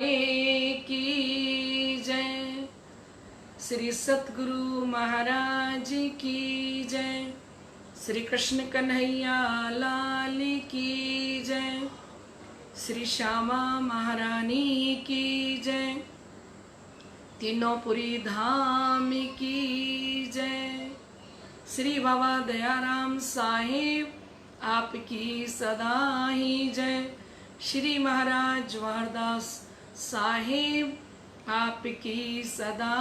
की जय। श्री सतगुरु महाराज की जय। श्री कृष्ण कन्हैया लाल की जय। श्री श्यामा महारानी की जय। तीनों पुरी धाम की जय। श्री बाबा दयाराम साहिब आपकी सदा ही जय। श्री महाराज जवाहरदास साहिब आपकी सदा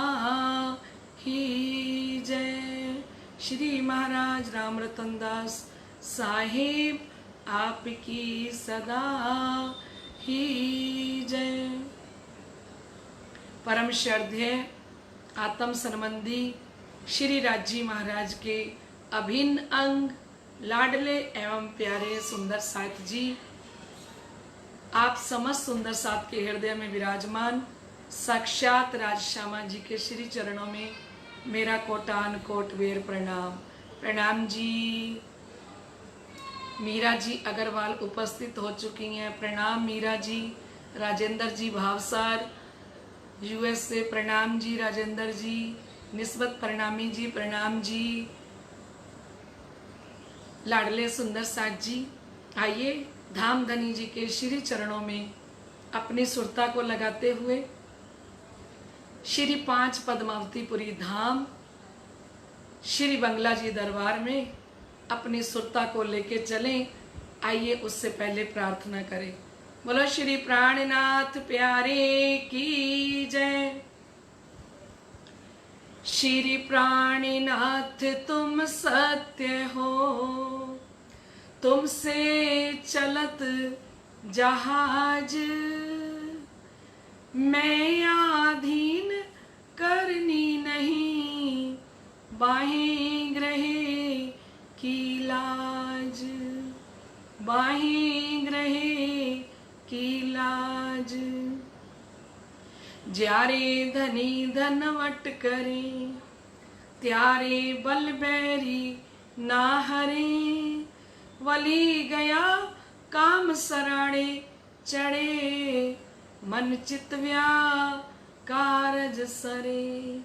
ही जय। श्री महाराज रामरतन दास साहिब आपकी सदा ही जय। परम श्रद्धेय आत्म संबंधी श्री राजी महाराज के अभिन्न अंग लाडले एवं प्यारे सुंदर साथ जी, आप समस्त सुंदर साथ के हृदय में विराजमान साक्षात राजश्यामा जी के श्री चरणों में मेरा कोटान कोट वेर प्रणाम। प्रणाम जी। मीरा जी अग्रवाल उपस्थित हो चुकी हैं। प्रणाम मीरा जी। राजेंद्र जी भावसार यूएस से प्रणाम जी। राजेंद्र जी निस्बत प्रणामी जी प्रणाम जी। लाडले सुंदर साथ जी, आइए धाम धनी जी के श्री चरणों में अपनी सुरता को लगाते हुए श्री 5 पद्मावतीपुरी धाम श्री बंगला जी दरबार में अपनी सुरता को लेके चलें। आइए उससे पहले प्रार्थना करें। बोलो श्री प्राणनाथ प्यारे की जय। श्री प्राणनाथ तुम सत्य हो, तुमसे चलत जहाज, मैं आधीन करनी नहीं, बाहें ग्रहे की लाज, बाहें ग्रहे की लाज। ज्यारे धनी धनवट करे, त्यारे बल बैरी ना हरे, वली गया काम सराणे चढ़े, मन चित कारज सरे,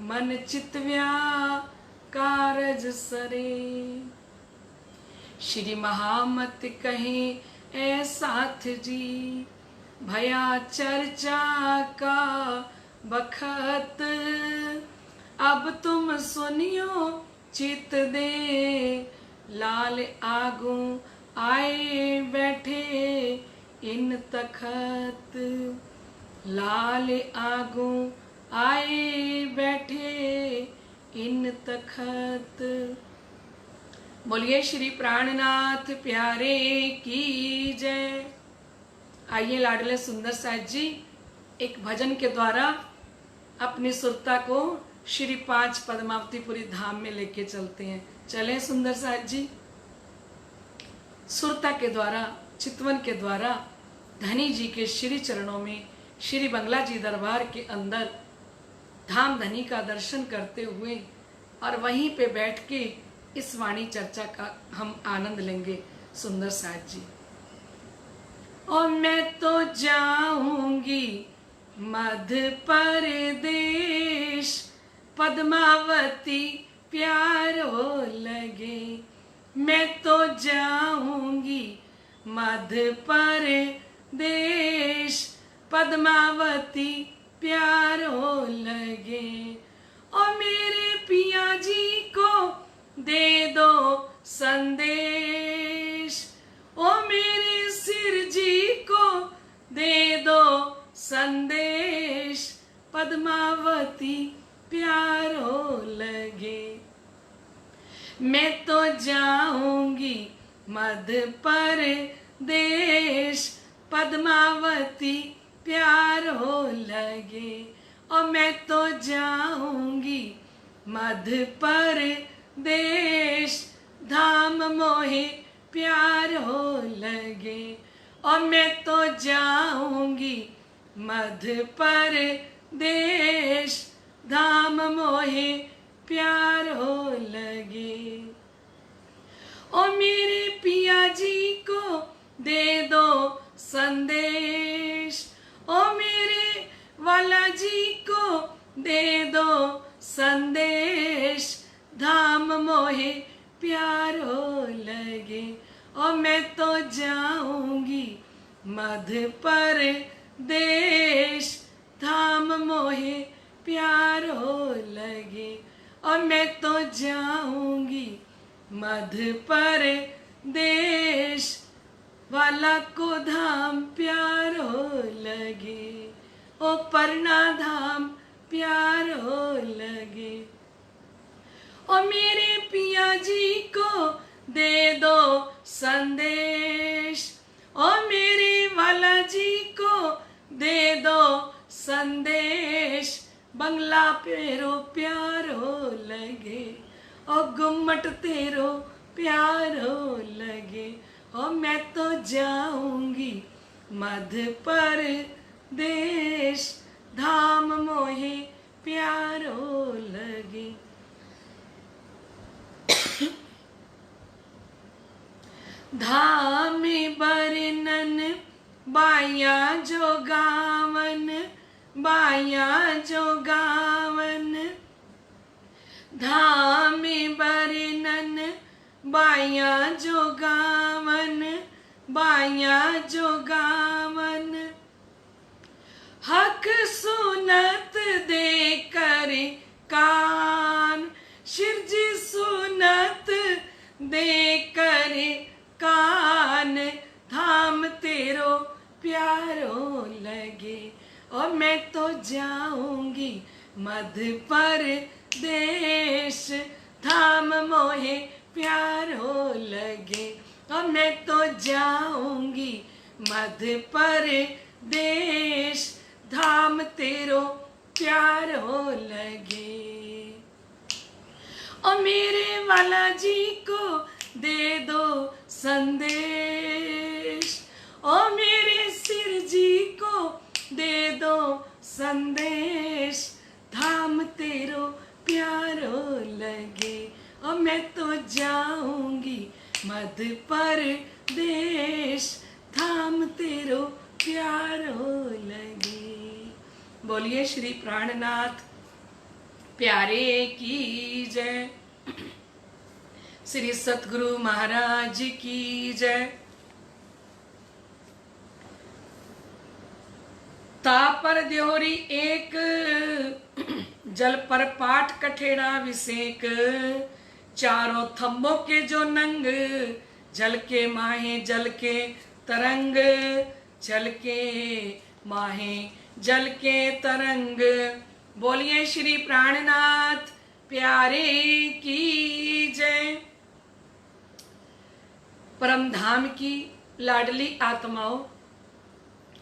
मन चित कारज सरे। श्री महामत कहे ऐ साथ जी, भया चर्चा का बखत, अब तुम सुनियो चित दे, लाल आगू आए बैठे इन तखत, लाल आगू आए बैठे इन तखत। बोलिए श्री प्राणनाथ प्यारे की जय। आइए लाडले सुंदर साथ जी एक भजन के द्वारा अपनी सुरता को श्री 5 पद्मावतीपुरी धाम में लेके चलते हैं। चलें सुंदर साथ जी। सुरता के द्वारा, चितवन के द्वारा धनी जी के श्री चरणों में श्री बंगला जी दरबार के अंदर धाम धनी का दर्शन करते हुए और वहीं पे बैठ के इस वाणी चर्चा का हम आनंद लेंगे। सुंदर साथ जी। और मैं तो जाऊंगी मध्य प्रदेश, पद्मावती प्यारो लगे, मैं तो जाऊंगी मध्य प्रदेश, पद्मावती प्यारो लगे, और मेरे पिया जी को दे दो संदेश, ओ मेरे सिर जी को दे दो संदेश, पद्मावती प्यारो लगे। मैं तो जाऊंगी मध्य प्रदेश, पद्मावती प्यारो लगे, और मैं तो जाऊंगी मध्य प्रदेश, धाम मोहे प्यारो लगे, और मैं तो जाऊंगी मध्य प्रदेश, धाम मोहे प्यारो लगे, और मेरे पिया जी को दे दो संदेश, ओ मेरे वाला जी को दे दो संदेश, धाम मोहे प्यारो लगे। और मैं तो जाऊंगी मध्य प्रदेश, धाम मोहे प्यारो लगे। और मैं तो जाऊंगी मध्य प्रदेश, वाला को धाम प्यारो लगे। ओ परना धाम प्यारो लगे। और मेरे पिया जी को दे दो संदेश, और मेरे वाला जी को दे दो संदेश, बंगला पेरो प्यारो लगे। और गुम्मट तेरो प्यारो लगे। और मैं तो जाऊंगी मध्य प्रदेश, धाम मोहे प्यारो लगे। धाम बरनन बाया जो गावन, बाया जो गावन। धाम बरनन बाया जो गावन, बाया जो गावन। हक सुनत दे कर कान, शिरजी सुनत दे कर कान, धाम तेरो प्यारो लगे। और मैं तो जाऊंगी मध्य प्रदेश, धाम मोहे प्यारो लगे। और मैं तो जाऊंगी मध्य प्रदेश, धाम तेरो प्यारो लगे। और मेरे वाला जी को दे दो संदेश, और मेरे सिर जी को दे दो संदेश, धाम तेरो प्यारो लगे। और मैं तो जाऊंगी मध्य प्रदेश, धाम तेरो प्यारो लगे। बोलिए श्री प्राणनाथ प्यारे की जय। श्री सतगुरु महाराज की जय। तापर द्योरी एक, जल पर पाठ कठेड़ा विसेक। चारों थंबों के जो नंग, जल के माहे जल के तरंग, जल के माहे जल के तरंग। बोलिए श्री प्राणनाथ प्यारे की जय। परम धाम की लाडली आत्माओं,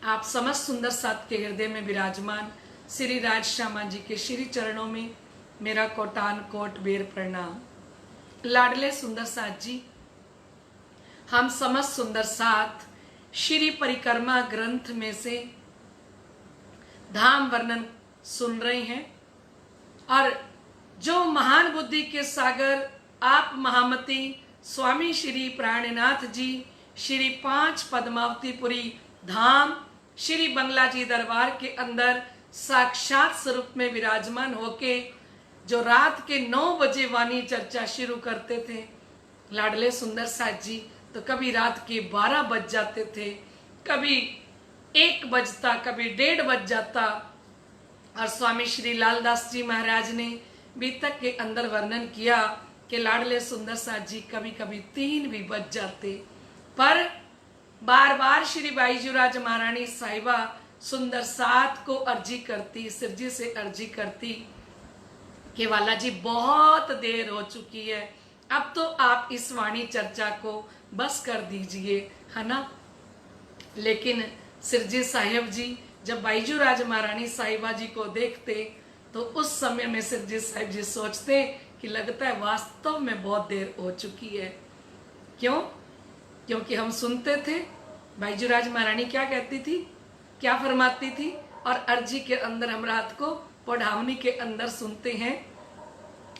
आप समस्त सुंदर साथ के हृदय में विराजमान श्री राज श्यामा जी के श्री चरणों में मेरा कोटान कोट बेर प्रणाम। लाडले सुंदर साथ जी, हम समस्त सुंदर साथ श्री परिक्रमा ग्रंथ में से धाम वर्णन सुन रहे हैं। और जो महान बुद्धि के सागर आप महामती स्वामी श्री प्राणनाथ जी, श्री 5 पद्मावतीपुरी धाम श्री बंगला जी दरबार के अंदर साक्षात स्वरूप में विराजमान होके जो रात के 9 बजे वाणी चर्चा शुरू करते थे लाडले सुंदर साथ जी, तो कभी रात के 12 बज जाते थे, कभी 1 बजता, कभी 1:30 बज जाता। और स्वामी श्री लालदास जी महाराज ने बीतक के अंदर वर्णन किया कि लाडले सुंदर साथ जी कभी कभी 3 भी बज जाते, पर बार बार श्री बाईजूराज महारानी साहिबा सुंदर साथ को अर्जी करती, शिव जी से अर्जी करती कि वाला जी बहुत देर हो चुकी है, अब तो आप इस वाणी चर्चा को बस कर दीजिए, है ना। लेकिन सिरजी साहिब जी जब बाईजूराज महारानी साहिबा जी को देखते तो उस समय में सिरजी साहिब जी सोचते कि लगता है वास्तव में बहुत देर हो चुकी है। क्यों? क्योंकि हम सुनते थे बाईजूराज महारानी क्या कहती थी, क्या फरमाती थी, और अर्जी के अंदर हम रात को पौधावनी के अंदर सुनते हैं।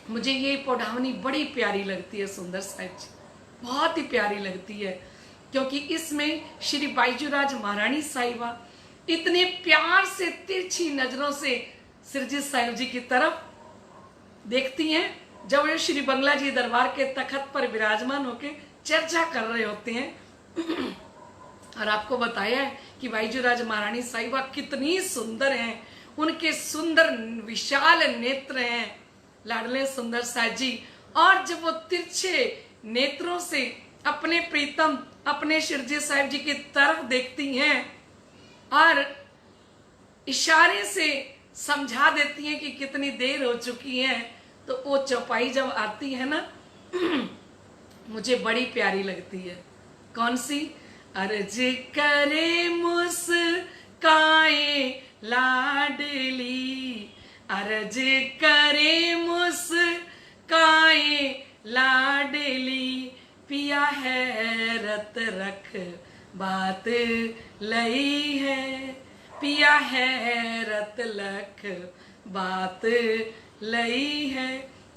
मुझे ये पौधावनी बड़ी प्यारी लगती है सुंदर साहिब जी, बहुत ही प्यारी लगती है, क्योंकि इसमें श्री बाईजूराज महारानी साहिबा इतने प्यार से तिरछी नजरों से सिरजी साहिब जी की तरफ देखती हैं जब वे श्री बंगला जी दरबार के तखत पर विराजमान होकर चर्चा कर रहे होते हैं। और आपको बताया है कि बाईजूराज महारानी साहिबा कितनी सुंदर हैं, उनके सुंदर विशाल नेत्र हैं लाडले सुंदर साज जी। और जब वो तिरछे नेत्रों से अपने प्रीतम अपने शिरजी साहिब जी की तरफ देखती हैं और इशारे से समझा देती हैं कि कितनी देर हो चुकी है, तो वो चौपाई जब आती है ना मुझे बड़ी प्यारी लगती है। कौन सी? अर्ज करे मुस्काए लाडली, अर्ज करे मुस्काए लाडली, पिया हैरत रख बात लई है, पिया हैरत लख बात लई है।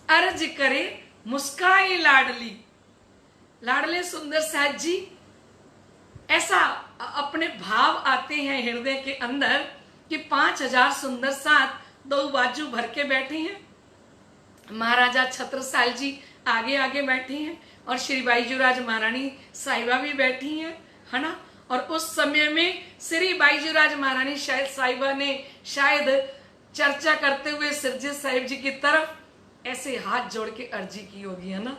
अर्ज करे मुस्काए लाडली, लाडले सुंदर साज जी ऐसा अपने भाव आते हैं हृदय के अंदर कि 5000 सुंदर साथ दो बाजू भर के बैठे हैं। महाराजा छत्रसाल जी आगे आगे बैठी हैं और श्री बाईजूराज महारानी साहिबा भी बैठी हैं, है ना। और उस समय में श्री बाईजूराज महारानी साहिबा ने शायद चर्चा करते हुए सिरजी साहिब जी की तरफ ऐसे हाथ जोड़ के अर्जी की होगी, है ना।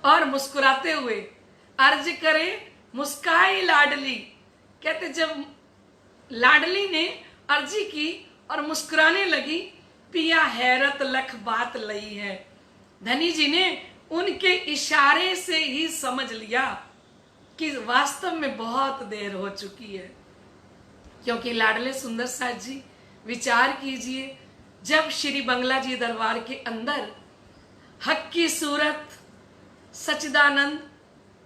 और मुस्कुराते हुए अर्ज करे मुस्काई लाडली, कहते जब लाडली ने अर्जी की और मुस्कुराने लगी, पिया हैरत लख बात लई है। धनी जी ने उनके इशारे से ही समझ लिया कि वास्तव में बहुत देर हो चुकी है। क्योंकि लाडले सुंदर साज जी विचार कीजिए, जब श्री बंगला जी दरबार के अंदर हक की सूरत सच्चिदानंद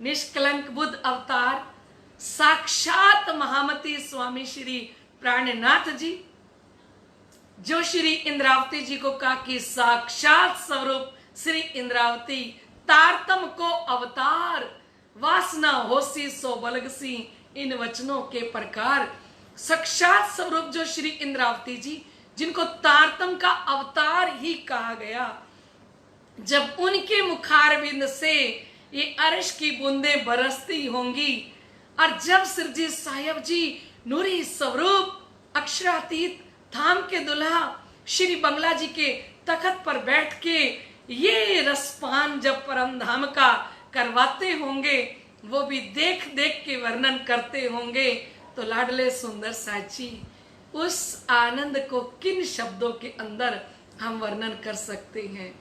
निष्कलंक बुद्ध अवतार साक्षात महामती स्वामी श्री प्राणनाथ जी, जो श्री इंद्रावती जी को कहा कि साक्षात स्वरूप श्री इंद्रावती तारतम को अवतार, वासना होसी सो बलगसी इन वचनों के प्रकार। साक्षात स्वरूप जो श्री इंद्रावती जी जिनको तारतम का अवतार ही कहा गया, जब उनके मुखारविंद से ये अर्श की बूंदें बरसती होंगी और जब सिरजी साहिब जी नूरी स्वरूप अक्षरातीत धाम के दुल्हा श्री बंगला जी के तखत पर बैठ के ये रसपान जब परम धाम का करवाते होंगे, वो भी देख देख के वर्णन करते होंगे, तो लाडले सुंदर साची उस आनंद को किन शब्दों के अंदर हम वर्णन कर सकते हैं।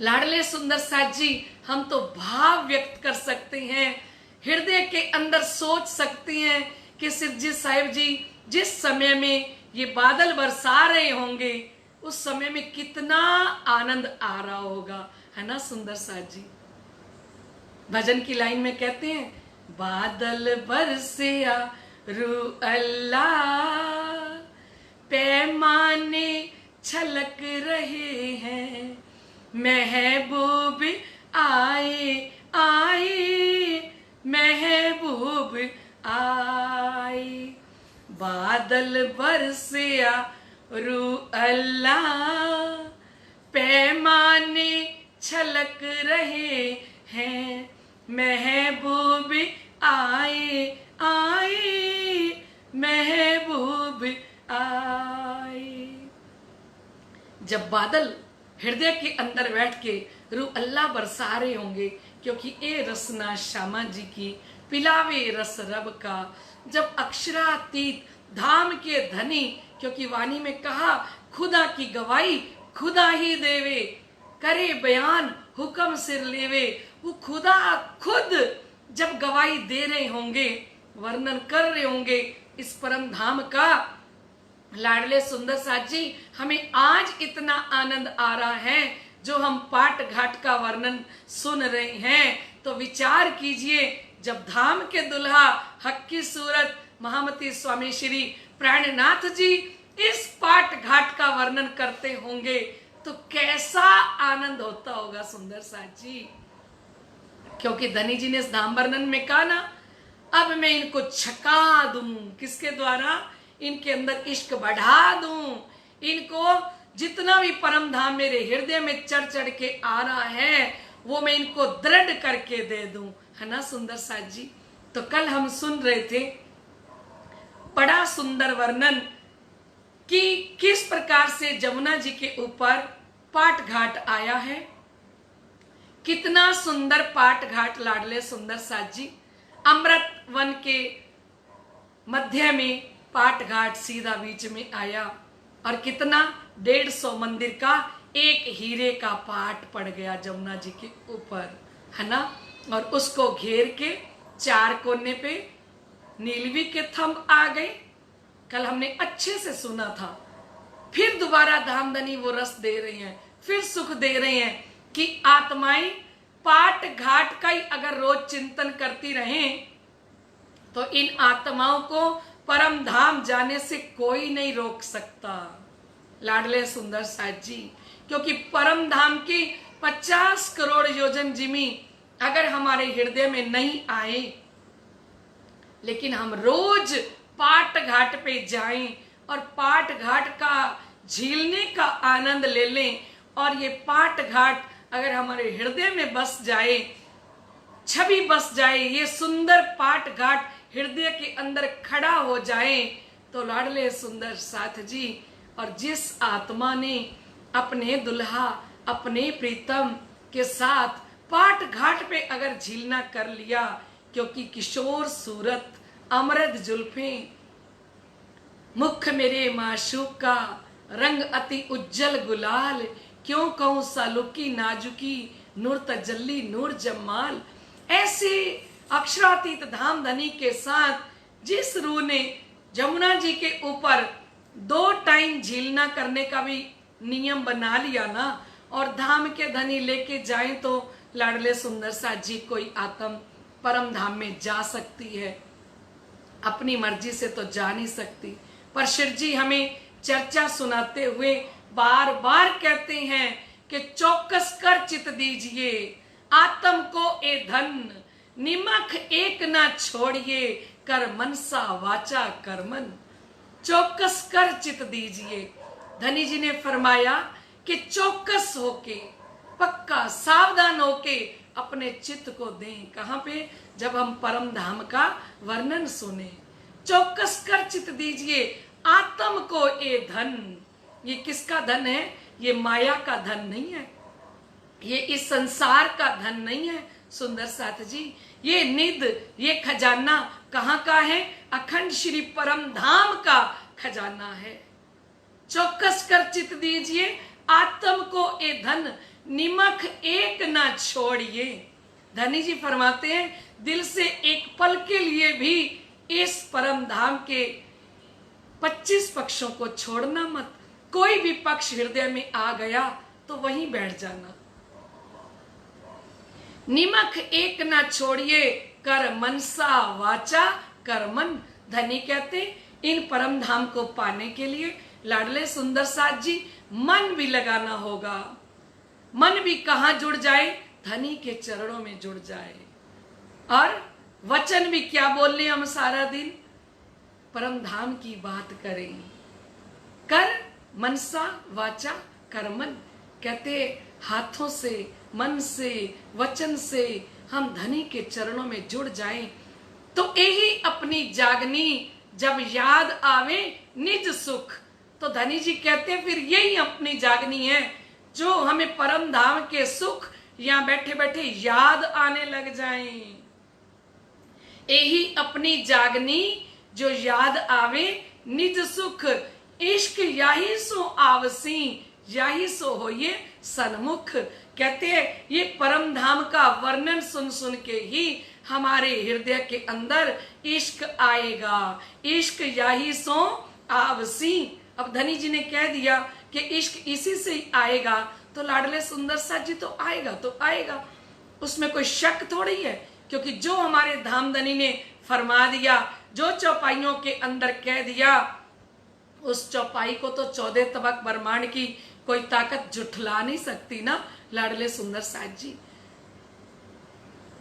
लाडले सुंदर साज जी हम तो भाव व्यक्त कर सकते हैं, हृदय के अंदर सोच सकते हैं कि सिरजी साहिब जी जिस समय में ये बादल बरसा रहे होंगे उस समय में कितना आनंद आ रहा होगा, है ना सुंदर साज जी। भजन की लाइन में कहते हैं, बादल बरसिया रू अल्लाह, पैमाने छलक रहे हैं, महबूब आए आए महबूब आए। बादल बरसिया रू अल्लाह, पैमाने छलक रहे हैं, महबूब आए आए महबूब आए। जब बादल हृदय के अंदर बैठ के रू अल्लाह बरसा रहे होंगे, क्योंकि ए रसना श्यामा जी की पिलावे रस रब का, जब अक्षरातीत धाम के धनी, क्योंकि वाणी में कहा खुदा की गवाही खुदा ही देवे, करे बयान हुक्म सिर लेवे, वो खुदा खुद जब गवाही दे रहे होंगे, वर्णन कर रहे होंगे इस परम धाम का, लाडले सुंदर साज जी हमें आज इतना आनंद आ रहा है जो हम पाट घाट का वर्णन सुन रहे हैं, तो विचार कीजिए जब धाम के दुल्हा हक की सूरत महामती स्वामी श्री प्राणनाथ जी इस पाट घाट का वर्णन करते होंगे तो कैसा आनंद होता होगा सुंदर साज जी। क्योंकि धनी जी ने इस धाम वर्णन में कहा ना, अब मैं इनको छका दूं। किसके द्वारा? इनके अंदर इश्क बढ़ा दूं। इनको जितना भी परम धाम मेरे हृदय में चढ़ चढ़ के आ रहा है वो मैं इनको दृढ़ करके दे दूं। है ना सुंदर साथ जी? तो कल हम सुन रहे थे बड़ा सुंदर वर्णन कि किस प्रकार से जमुना जी के ऊपर पाट घाट आया है। कितना सुंदर पाट घाट लाडले सुंदर साथ जी। अमृत वन के मध्य में पाट घाट सीधा बीच में आया और कितना 150 मंदिर का एक हीरे का पाट पड़ गया जमुना जी के ऊपर। है ना? और उसको घेर के 4 कोने पे नीलवी के थंब आ गए। कल हमने अच्छे से सुना था। फिर दोबारा धामधनी वो रस दे रहे हैं, फिर सुख दे रहे हैं कि आत्माएं पाट घाट का ही अगर रोज चिंतन करती रहें तो इन आत्माओं को परम धाम जाने से कोई नहीं रोक सकता। लाडले सुंदर साथ जी, क्योंकि परम धाम की 50 करोड़ योजन जिमी अगर हमारे हृदय में नहीं आए, लेकिन हम रोज पाट घाट पे जाएं और पाट घाट का झीलने का आनंद ले लें और ये पाट घाट अगर हमारे हृदय में बस जाए, छवि बस जाए, ये सुंदर पाट घाट हृदय के अंदर खड़ा हो जाए, तो लाडले सुंदर साथ जी, और जिस आत्मा ने अपने दुल्हा अपने प्रीतम के साथ पाट घाट पे अगर झीलना कर लिया, क्योंकि किशोर सूरत अमृत जुल्फें, मुख मेरे माशूक का रंग अति उज्जवल गुलाल, क्यों कहूं सालुकी नाजुकी नूर तजल्ली नूर जमाल। ऐसे अक्षरातीत धाम धनी के साथ जिस रूह ने जमुना जी के ऊपर 2 टाइम झीलना करने का भी नियम बना लिया ना, और धाम के धनी लेके जाएं तो लाडले सुंदर साथ जी कोई आत्म परम धाम में जा सकती है, अपनी मर्जी से तो जा नहीं सकती। पर शिव जी हमें चर्चा सुनाते हुए बार बार कहते हैं कि चौकस कर चित दीजिए आत्म को ए धन, निमक एक ना छोड़िए कर मनसा वाचा कर्मन। चौकस कर चित दीजिए। धनी जी ने फरमाया कि चौकस होके, पक्का सावधान होके अपने चित्त को दें। कहां पे? जब हम परम धाम का वर्णन सुने। चौकस कर चित दीजिए आत्म को ए धन। ये किसका धन है? ये माया का धन नहीं है, ये इस संसार का धन नहीं है सुंदर साथ जी। ये निध, ये खजाना कहां का है? अखंड श्री परम धाम का खजाना है। चौकस कर चित दीजिए आत्म को ए धन, निमक एक ना छोड़िए। धनी जी फरमाते हैं दिल से एक पल के लिए भी इस परम धाम के 25 पक्षों को छोड़ना मत। कोई भी पक्ष हृदय में आ गया तो वहीं बैठ जाना। निमक एक ना छोड़िए कर मनसा वाचा कर्मन। धनी कहते इन परम धाम को पाने के लिए लाडले सुंदर साथ जी मन भी लगाना होगा। मन भी कहां जुड़ जाए? धनी के चरणों में जुड़ जाए। और वचन भी क्या बोल रहे हम सारा दिन? परम धाम की बात करें। कर मनसा वाचा कर्मन, कहते हाथों से, मन से, वचन से हम धनी के चरणों में जुड़ जाएं तो यही अपनी जागनी जब याद आवे निज सुख। तो धनी जी कहते हैं फिर यही अपनी जागनी है जो हमें परम धाम के सुख यहां बैठे बैठे याद आने लग जाएं। यही अपनी जागनी जो याद आवे निज सुख, इश्क याही सो आवसी, याही सो हो ये सन्मुख। कहते हैं ये परम धाम का वर्णन सुन सुन के ही हमारे हृदय के अंदर इश्क आएगा। इश्क याही सो आवसी। अब धनी जी ने कह दिया कि इश्क इसी से ही आएगा, तो लाडले सुंदर साथ जी तो आएगा, तो आएगा, उसमें कोई शक थोड़ी है। क्योंकि जो हमारे धामधनी ने फरमा दिया, जो चौपाइयों के अंदर कह दिया, उस चौपाई को तो 14 तबक ब्रह्मांड की कोई ताकत जुठला नहीं सकती ना लाडले सुंदर साथ जी।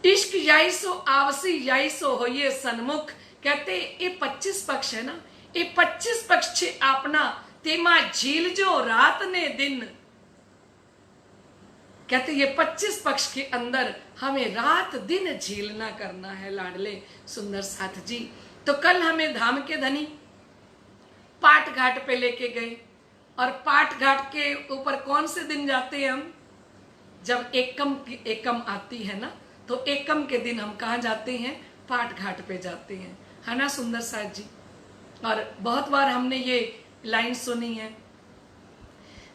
इश्क याई सो आवसी याई सो होइए सन्मुख। कहते ये 25 पक्ष है ना, ये 25 पक्ष छे आपना तेमा झील जो रात ने दिन। कहते ये 25 पक्ष के अंदर हमें रात दिन झीलना करना है लाडले सुंदर साथ जी। तो कल हमें धाम के धनी पाट घाट पे लेके गए, और पाट घाट के ऊपर कौन से दिन जाते हैं हम? जब एकम आती है ना, तो एकम के दिन हम कहाँ जाते हैं? पाट घाट पे जाते हैं, है ना सुंदर साथ जी। और बहुत बार हमने ये लाइन सुनी है,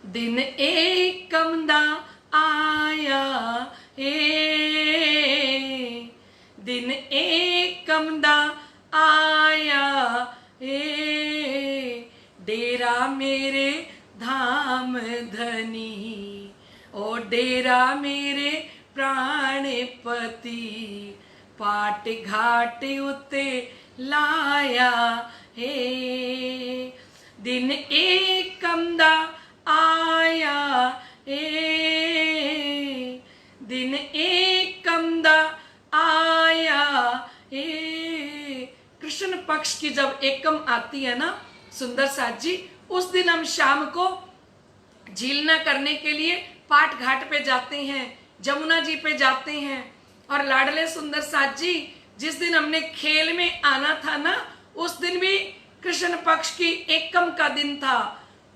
दिन एकम दा आया ए, दिन एकम दा आया ए, डेरा मेरे धाम धनी, ओ डेरा मेरे प्राणपति, पाट घाट उते लाया हे, दिन एकम दा आया ए, दिन एकम दा आया ए। कृष्ण पक्ष की जब एकम आती है ना सुंदर साथ जी, उस दिन हम शाम को झीलना करने के लिए पाट घाट पे जाते हैं, जमुना जी पे जाते हैं। और लाडले सुंदर साथ जी, जिस दिन हमने खेल में आना था ना, उस दिन भी कृष्ण पक्ष की एकम का दिन था,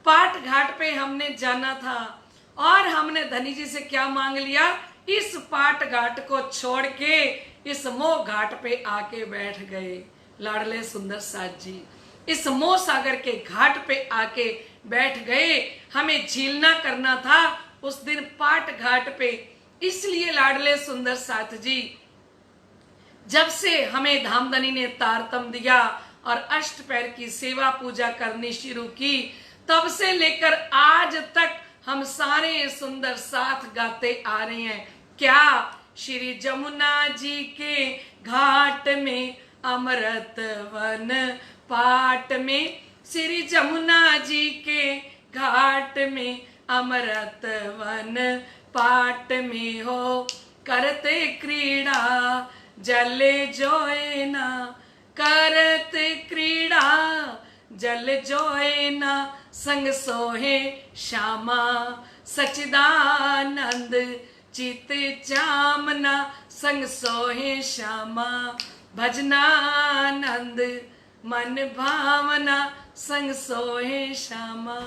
पाट घाट पे हमने जाना था। और हमने धनी जी से क्या मांग लिया? इस पाट घाट को छोड़ के इस मोह घाट पे आके बैठ गए लाडले सुंदर साथ जी। इस मोह सागर के घाट पे आके बैठ गए। हमें झीलना करना था उस दिन पाट घाट पे। इसलिए लाडले सुंदर साथ जी, जब से हमें धामधनी ने तारतम दिया और अष्ट पैर की सेवा पूजा करनी शुरू की, तब से लेकर आज तक हम सारे सुंदर साथ गाते आ रहे हैं। क्या? श्री जमुना जी के घाट में अमृत वन पाट में, श्री जमुना जी के घाट में अमृत वन पाट में हो करते क्रीड़ा जल जोयना, करते क्रीड़ा जल जोयना, संग सोहे श्यामा सचिदानंद चित चामना, संग सोहे श्यामा भजनानंद मन भावना, संग सोहे श्यामा।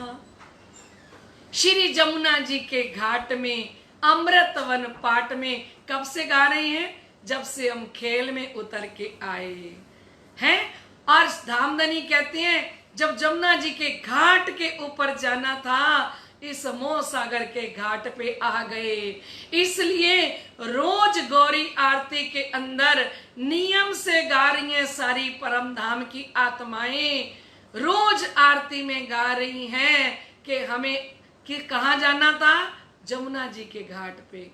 श्री जमुना जी के घाट में अमृत वन पाट में कब से गा रहे हैं? जब से हम खेल में उतर के आए हैं। और धामधनी कहते हैं, जब जमुना जी के घाट के ऊपर जाना था, इस मोह सागर के घाट पे आ गए। इसलिए रोज गौरी आरती के अंदर नियम से गा रही हैं सारी परम धाम की आत्माएं। रोज आरती में गा रही हैं कि हमें कि कहाँ जाना था? जमुना जी के घाट पे।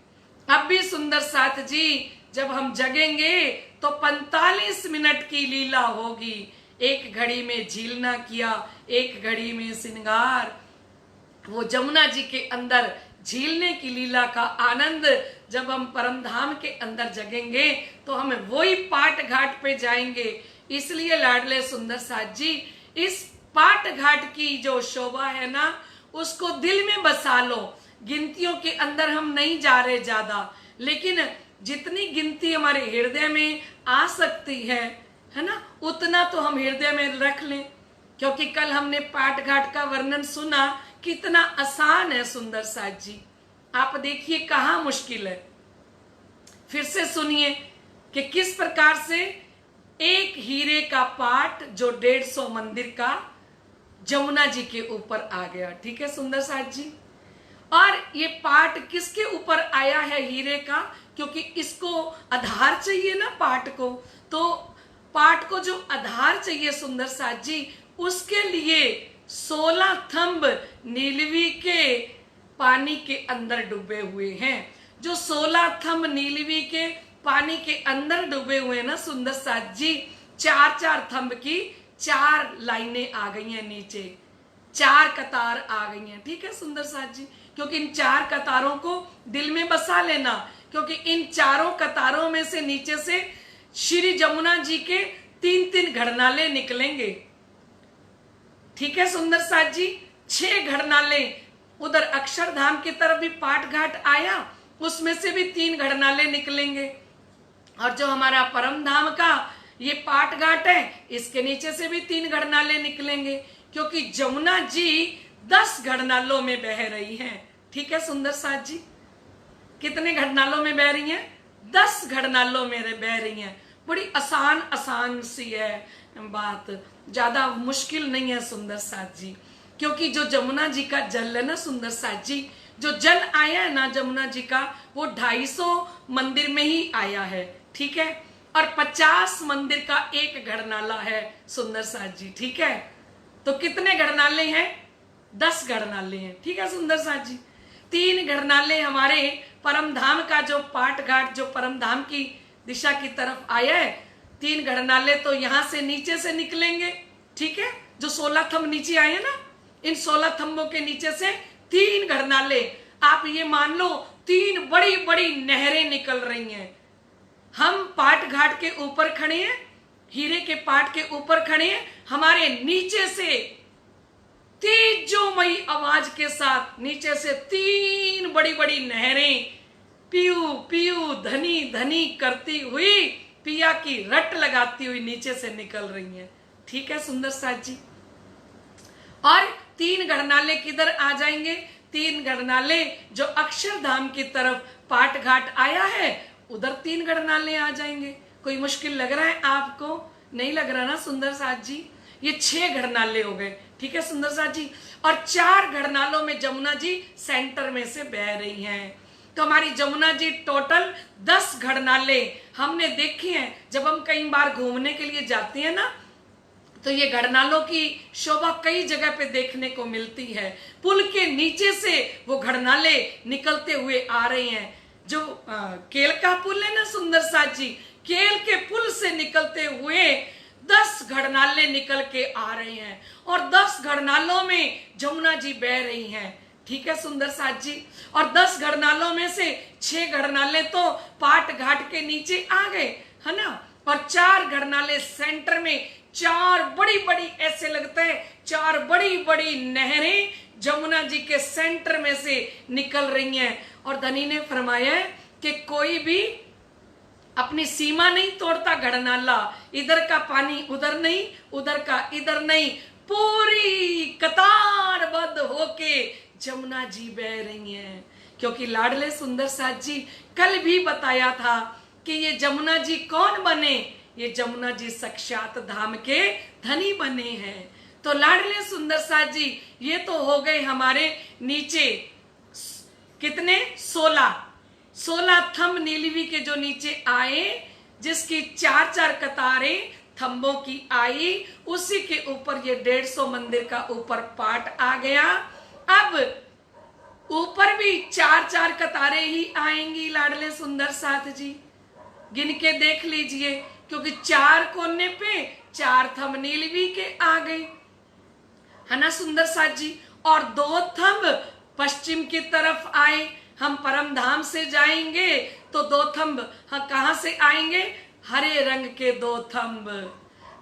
अब भी सुंदर साथ जी, जब हम जगेंगे तो 45 मिनट की लीला होगी। एक घड़ी में झीलना किया, एक घड़ी में श्रृंगार। वो जमुना जी के अंदर झीलने की लीला का आनंद जब हम परम धाम के अंदर जगेंगे तो हम वही पाट घाट पे जाएंगे। इसलिए लाडले सुंदर साथ जी, इस पाट घाट की जो शोभा है ना, उसको दिल में बसा लो। गिनतियों के अंदर हम नहीं जा रहे ज्यादा, लेकिन जितनी गिनती हमारे हृदय में आ सकती है ना, उतना तो हम हृदय में रख लें। क्योंकि कल हमने पाट घाट का वर्णन सुना, कितना आसान है सुंदर साथ जी। आप देखिए कहाँ मुश्किल है। फिर से सुनिए कि किस प्रकार से एक हीरे का पाट जो 150 मंदिर का जमुना जी के ऊपर आ गया। ठीक है सुंदर साथ जी। और ये पाट किसके ऊपर आया है? हीरे का। क्योंकि इसको आधार चाहिए ना पाट को, तो पाट को जो आधार चाहिए सुंदर साथ जी, उसके लिए 16 थंब नीलवी के पानी के अंदर डूबे हुए हैं। जो 16 थंब नीलवी के पानी के अंदर डूबे हुए हैं ना सुंदर साथ जी, 4-4 थंब की 4 लाइनें आ गई हैं नीचे, 4 कतार आ गई हैं। ठीक है सुंदर साथ जी। क्योंकि इन 4 कतारों को दिल में बसा लेना क्योंकि इन चारों कतारों में से नीचे से श्री जमुना जी के 3-3 घड़नाले निकलेंगे। ठीक है सुंदर साथ जी, 6 घड़नाले उधर अक्षरधाम की तरफ भी पाट घाट आया, उसमें से भी 3 घड़नाले निकलेंगे। और जो हमारा परम धाम का ये पाट घाट है, इसके नीचे से भी 3 घड़नाले निकलेंगे, क्योंकि जमुना जी 10 घड़नालों में बह रही हैं। ठीक है सुंदर साथ जी, कितने घड़नालों में बह रही हैं? 10 घड़नालों में बह रही हैं। बड़ी आसान आसान सी है बात, ज्यादा मुश्किल नहीं है सुंदर साथ जी, क्योंकि जो जमुना जी का जल है ना सुंदर साथ जी, जो जल आया है ना जमुना जी का, वो 250 मंदिर में ही आया है। ठीक है, और 50 मंदिर का एक घड़नाला है सुंदर साथ जी। ठीक है, तो कितने घड़नाले हैं? 10 घड़नाले हैं। ठीक है सुंदर साथ जी, 3 घड़नाले हमारे परम धाम का जो पाट घाट जो परम धाम की दिशा की तरफ आया है, 3 घड़नाले तो यहां से नीचे से निकलेंगे। ठीक है, जो 16 थंब नीचे आए हैं ना, इन 16 थंबों के नीचे से 3 घड़नाले, आप ये मान लो 3 बड़ी बड़ी नहरें निकल रही हैं। हम पाट घाट के ऊपर खड़े हैं, हीरे के पाट के ऊपर खड़े हैं, हमारे नीचे से तेजोमयी आवाज के साथ नीचे से 3 बड़ी बड़ी नहरें पीयू पीयू धनी धनी करती हुई, पिया की रट लगाती हुई नीचे से निकल रही हैं। ठीक है सुंदर साथ जी, और 3 घड़नाले किधर आ जाएंगे? 3 घड़नाले जो अक्षरधाम की तरफ पाट घाट आया है, उधर 3 घड़नाले आ जाएंगे। कोई मुश्किल लग रहा है आपको? नहीं लग रहा ना सुंदर साथ जी? ये 6 घड़नाले हो गए। ठीक है सुंदर साथ जी, और 4 घड़नालों में जमुना जी सेंटर में से बह रही हैं। तो हमारी जमुना जी टोटल 10 घड़नाले हमने देखे हैं। जब हम कई बार घूमने के लिए जाते हैं ना, तो ये घड़नालों की शोभा कई जगह पे देखने को मिलती है। पुल के नीचे से वो घड़नाले निकलते हुए आ रहे हैं। जो केल का पुल है ना सुंदर साथ जी, केल के पुल से निकलते हुए 10 घड़नाले निकल के आ रहे हैं, और 10 घड़नालों में जमुना जी बह रही हैं। ठीक है सुंदर साथ जी, और 10 घड़नालों में से 6 घड़नाले तो पाट घाट के नीचे आ गए, है ना, और 4 घड़नाले सेंटर में, 4 बड़ी बड़ी, ऐसे लगता है 4 बड़ी बड़ी नहरें जमुना जी के सेंटर में से निकल रही हैं। और धनी ने फरमाया कि कोई भी अपनी सीमा नहीं तोड़ता घड़नाला, इधर का पानी उधर नहीं, उधर का इधर नहीं, पूरी कतारबद्ध होके जमुना जी बह रही हैं। क्योंकि लाडले सुंदर साथ जी कल भी बताया था कि ये जमुना जी कौन बने? ये जमुना जी साक्षात धाम के धनी बने हैं। तो लाडले सुंदर साथ जी, ये तो हो गए हमारे नीचे कितने? 16 थंब नीलवी के जो नीचे आए, जिसकी 4-4 कतारें थंबों की आई, उसी के ऊपर ये 150 मंदिर का ऊपर पाट आ गया। अब ऊपर भी 4-4 कतारें ही आएंगी लाडले सुंदर साथ जी, गिन के देख लीजिए, क्योंकि 4 कोने पे 4 थंब नीलवी के आ गए, है ना सुंदर साथ जी, और 2 थंब पश्चिम की तरफ आए। हम परम धाम से जाएंगे तो 2 थंब कहां से आएंगे? हरे रंग के 2 थंब,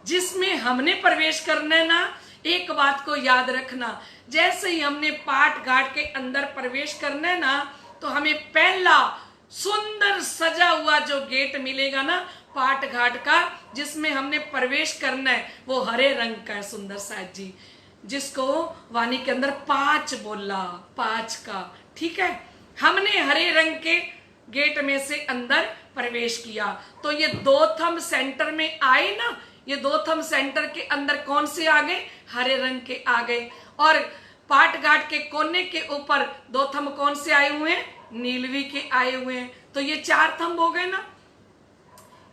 जिसमें हमने प्रवेश करना है ना। एक बात को याद रखना, जैसे ही हमने पाट घाट के अंदर प्रवेश करना है ना, तो हमें पहला सुंदर सजा हुआ जो गेट मिलेगा ना पाट घाट का, जिसमें हमने प्रवेश करना है, वो हरे रंग का है सुंदर साथ जी, जिसको वाणी के अंदर 5 बोला, 5 का। ठीक है, हमने हरे रंग के गेट में से अंदर प्रवेश किया, तो ये 2 थंब सेंटर में आए ना, ये 2 थंब सेंटर के अंदर कौन से आ गए? हरे रंग के आ गए। और पाट घाट के कोने के ऊपर 2 थंब कौन से आए हुए हैं? नीलवी के आए हुए हैं। तो ये 4 थंब हो गए ना।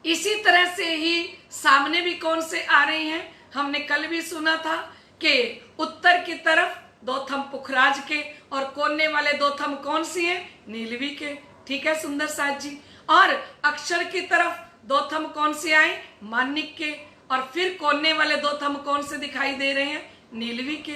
इसी तरह से ही सामने भी कौन से आ रहे हैं? हमने कल भी सुना था कि उत्तर की तरफ 2 थंब पुखराज के, और कोने वाले 2 थंब कौन सी हैं? नीलवी के। ठीक है सुंदर साथ जी, और अक्षर की तरफ 2 थंब कौन से आए? मानिक के, और फिर कोने वाले 2 थंब कौन से दिखाई दे रहे हैं? नीलवी के।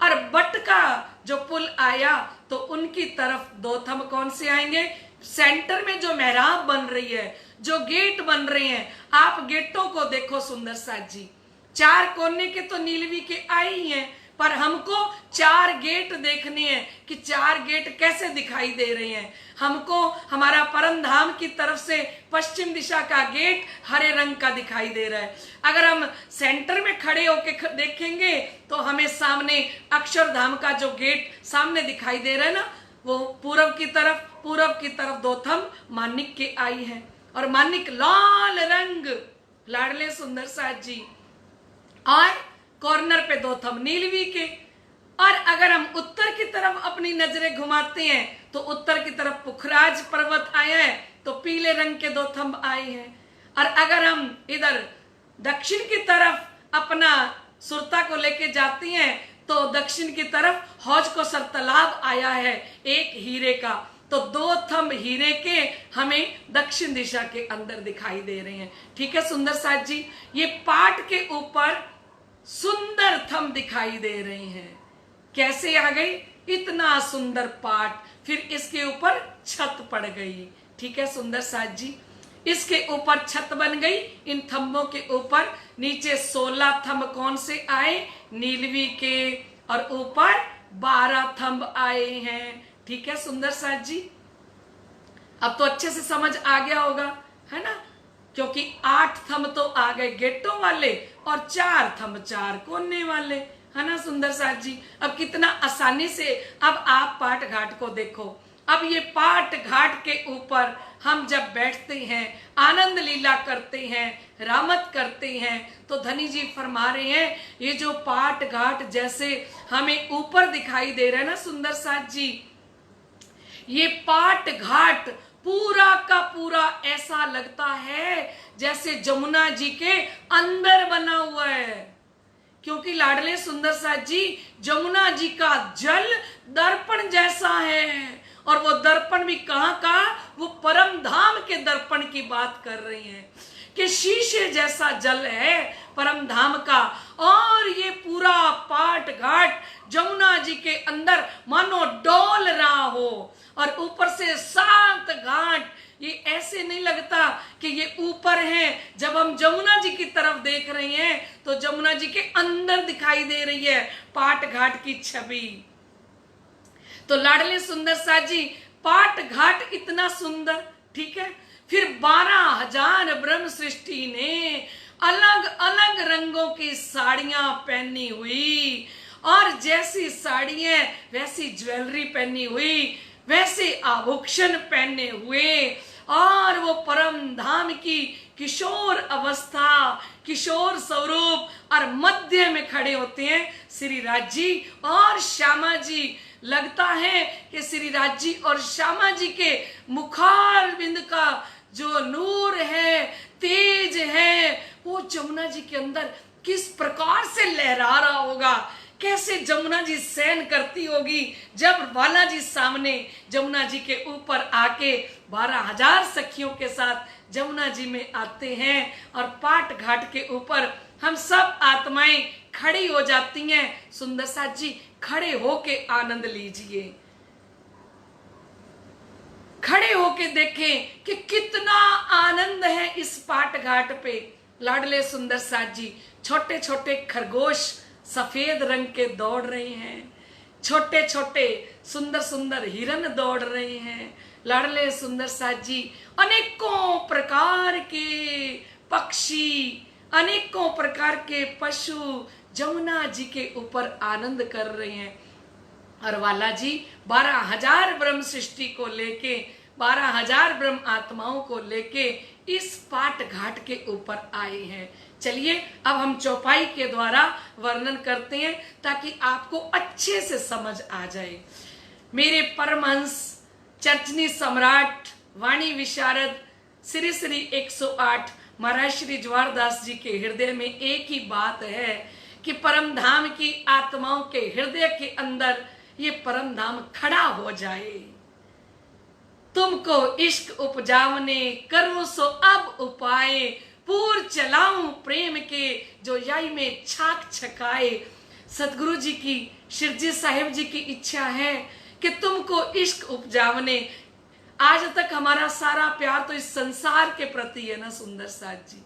और बट का जो पुल आया, तो उनकी तरफ 2 थंब कौन से आएंगे? सेंटर में जो मेहराब बन रही है, जो गेट बन रहे हैं, आप गेटों को देखो सुंदर साथ जी। 4 कोने के तो नीलवी के आए ही हैं, पर हमको 4 गेट देखने हैं कि 4 गेट कैसे दिखाई दे रहे हैं। हमको हमारा परम धाम की तरफ से पश्चिम दिशा का गेट हरे रंग का दिखाई दे रहा है। अगर हम सेंटर में खड़े होके देखेंगे तो हमें सामने अक्षरधाम का जो गेट सामने दिखाई दे रहा है ना, वो पूरब की तरफ 2 थंब मानिक के आई है, और मानिक लाल रंग लाडले सुंदर साथ जी, और कॉर्नर पे 2 थंब नीलवी के। और अगर हम उत्तर की तरफ अपनी नजरें घुमाते हैं तो उत्तर की तरफ पुखराज पर्वत आया है, तो पीले रंग के 2 थंब आए हैं। और अगर हम इधर दक्षिण की तरफ अपना सुरता को लेके जाती हैं तो दक्षिण की तरफ हौज को सर तालाब आया है एक हीरे का, तो 2 थंब हीरे के हमें दक्षिण दिशा के अंदर दिखाई दे रहे हैं। ठीक है सुंदर साथ जी, ये पाट के ऊपर सुंदर थंब दिखाई दे रहे हैं। कैसे आ गई? इतना सुंदर पाट, फिर इसके ऊपर छत पड़ गई। ठीक है सुंदर साथ जी, इसके ऊपर छत बन गई। इन थंबों के ऊपर नीचे 16 थंब कौन से आए? नीलवी के, और ऊपर 12 थंब आए हैं। ठीक है सुंदर साथ जी, अब तो अच्छे से समझ आ गया होगा, है ना, क्योंकि 8 थंब तो आ गए गेटों वाले और 4 थंब 4 कोने वाले, है ना सुंदर साथ जी। अब कितना आसानी से अब आप पाट घाट को देखो। अब ये पाट घाट के ऊपर हम जब बैठते हैं, आनंद लीला करते हैं, रामत करते हैं, तो धनी जी फरमा रहे हैं ये जो पाट घाट जैसे हमें ऊपर दिखाई दे रहा है ना सुंदर साथ जी, ये पाट घाट पूरा का पूरा ऐसा लगता है जैसे जमुना जी के अंदर बना हुआ है। क्योंकि लाडले सुंदर साथ जी, जमुना जी का जल दर्पण जैसा है, और वो दर्पण भी कहाँ का? वो परम धाम के दर्पण की बात कर रहे हैं कि शीशे जैसा जल है परम धाम का। और ये पूरा पाट घाट जमुना जी के अंदर मानो डोल रहा हो, और ऊपर से 7 घाट, ये ऐसे नहीं लगता कि ये ऊपर है। जब हम जमुना जी की तरफ देख रहे हैं तो जमुना जी के अंदर दिखाई दे रही है पाट घाट की छवि। तो लाडले सुंदर साथ जी, पाट घाट इतना सुंदर। ठीक है, फिर 12,000 ब्रह्म सृष्टि ने अलग अलग रंगों की साड़ियां पहनी हुई, और जैसी साड़ियां वैसी ज्वेलरी पहनी हुई, वैसे आभूषण पहने हुए, और वो परम धाम की किशोर अवस्था, किशोर स्वरूप, और मध्य में खड़े होते हैं श्री राज जी और श्यामा जी। लगता है कि श्री राज जी और श्यामा जी के मुखारविंद का जो नूर है, तेज है, वो जमुना जी के अंदर किस प्रकार से लहरा रहा होगा, कैसे जमुना जी सहन करती होगी जब बालाजी सामने जमुना जी के ऊपर आके 12,000 सखियों के साथ जमुना जी में आते हैं, और पाट घाट के ऊपर हम सब आत्माएं खड़ी हो जाती हैं। सुंदर साथ जी, खड़े होके आनंद लीजिए, खड़े होके देखें कि कितना आनंद है इस पाट घाट पे। लाडले सुंदर साथ जी, छोटे छोटे खरगोश सफेद रंग के दौड़ रहे हैं, छोटे छोटे सुंदर सुंदर हिरन दौड़ रहे हैं। लाडले सुंदर साथ जी, अनेकों प्रकार के पक्षी, अनेकों प्रकार के पशु जमुना जी के ऊपर आनंद कर रहे हैं। और वाला जी 12,000 ब्रह्म सृष्टि को लेके, 12,000 ब्रह्म आत्माओं को लेके इस पाट घाट के ऊपर आए हैं। चलिए अब हम चौपाई के द्वारा वर्णन करते हैं ताकि आपको अच्छे से समझ आ जाए। मेरे परमहंस चर्चनी सम्राट वाणी विशारद श्री श्री 108 महाराज श्री ज्वारदास जी के हृदय में एक ही बात है कि परम धाम की आत्माओं के हृदय के अंदर ये परम धाम खड़ा हो जाए। तुमको इश्क उपजावने करूं सो अब उपाय, पूर चलाऊं प्रेम के जो याई में छाक छकाए। सतगुरु जी की, शिरजी साहिब जी की इच्छा है कि तुमको इश्क उपजावने, आज तक हमारा सारा प्यार तो इस संसार के प्रति है ना सुंदर साथ जी।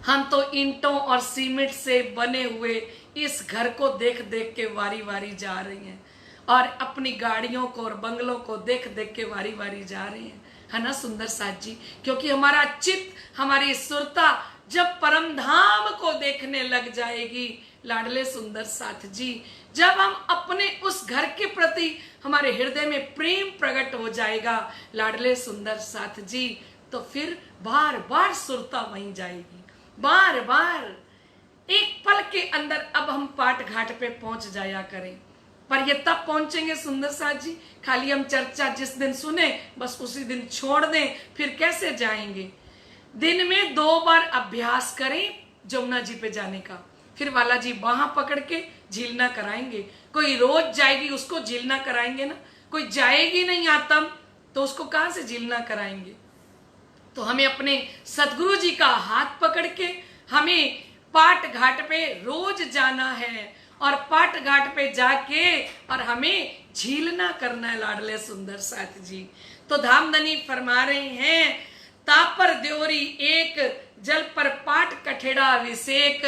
हम तो ईंटों और सीमेंट से बने हुए इस घर को देख देख के वारी वारी जा रही हैं, और अपनी गाड़ियों को और बंगलों को देख देख के वारी वारी जा रहे हैं, है ना सुंदर साथ जी। क्योंकि हमारा चित्त, हमारी सुरता जब परम धाम को देखने लग जाएगी लाडले सुंदर साथ जी, जब हम अपने उस घर के प्रति हमारे हृदय में प्रेम प्रकट हो जाएगा लाडले सुंदर साथ जी, तो फिर बार बार सुरता वहीं जाएगी, बार बार। एक पल के अंदर अब हम पाट घाट पे पहुंच जाया करें, पर ये तब पहुंचेंगे सुंदर साथ जी, खाली हम चर्चा जिस दिन सुने बस उसी दिन छोड़ दें, फिर कैसे जाएंगे। दिन में 2 बार अभ्यास करें जमुना जी पे जाने का, फिर वाला जी वहां पकड़ के झीलना कराएंगे। कोई रोज जाएगी उसको झीलना कराएंगे ना, कोई जाएगी नहीं आतम तो उसको कहां से झीलना कराएंगे। तो हमें अपने सतगुरु जी का हाथ पकड़ के हमें पाट घाट पे रोज जाना है, और पाट घाट पे जाके और हमें झीलना करना है लाडले सुंदर साथ जी। तो धामधनी फरमा रहे हैं, तापर द्योरी एक, जल पर पाट कठेड़ा अभिषेक,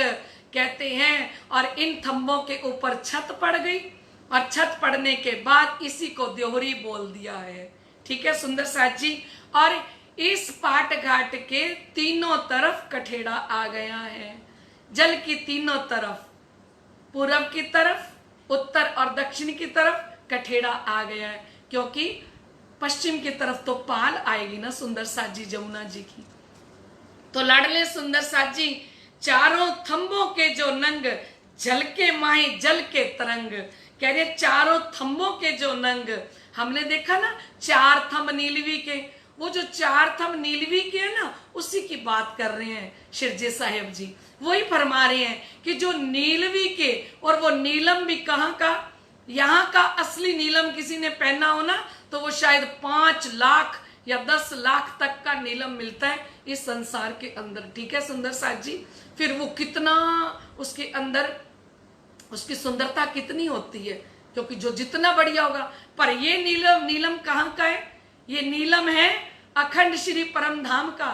कहते हैं। और इन थंबों के ऊपर छत पड़ गई, और छत पड़ने के बाद इसी को द्योरी बोल दिया है। ठीक है सुंदर साथ जी। और इस पाट घाट के तीनों तरफ कठेड़ा आ गया है, जल की तीनों तरफ, पूर्व की तरफ, उत्तर और दक्षिण की तरफ कठेड़ा आ गया है, क्योंकि पश्चिम की तरफ तो पाल आएगी ना सुंदर साथ जी जमुना जी की। तो लाडले सुंदर साथ जी, चारों थंबों के जो नंग, जल के माहे जल के तरंग, कह रहे चारों थंबों के जो नंग। हमने देखा ना 4 थंब नीलवी के, वो जो 4 थंब नीलवी के है ना, उसी की बात कर रहे हैं शिरजे साहेब जी। वही फरमा रहे हैं कि जो नीलवी के, और वो नीलम भी कहाँ का, यहाँ का असली नीलम किसी ने पहना हो ना तो वो शायद 5 लाख या 10 लाख तक का नीलम मिलता है इस संसार के अंदर। ठीक है सुंदर साथ जी। फिर वो कितना उसके अंदर उसकी सुंदरता कितनी होती है, क्योंकि जो जितना बढ़िया होगा। पर ये नीलम कहाँ का है? ये नीलम है अखंड श्री परम धाम का।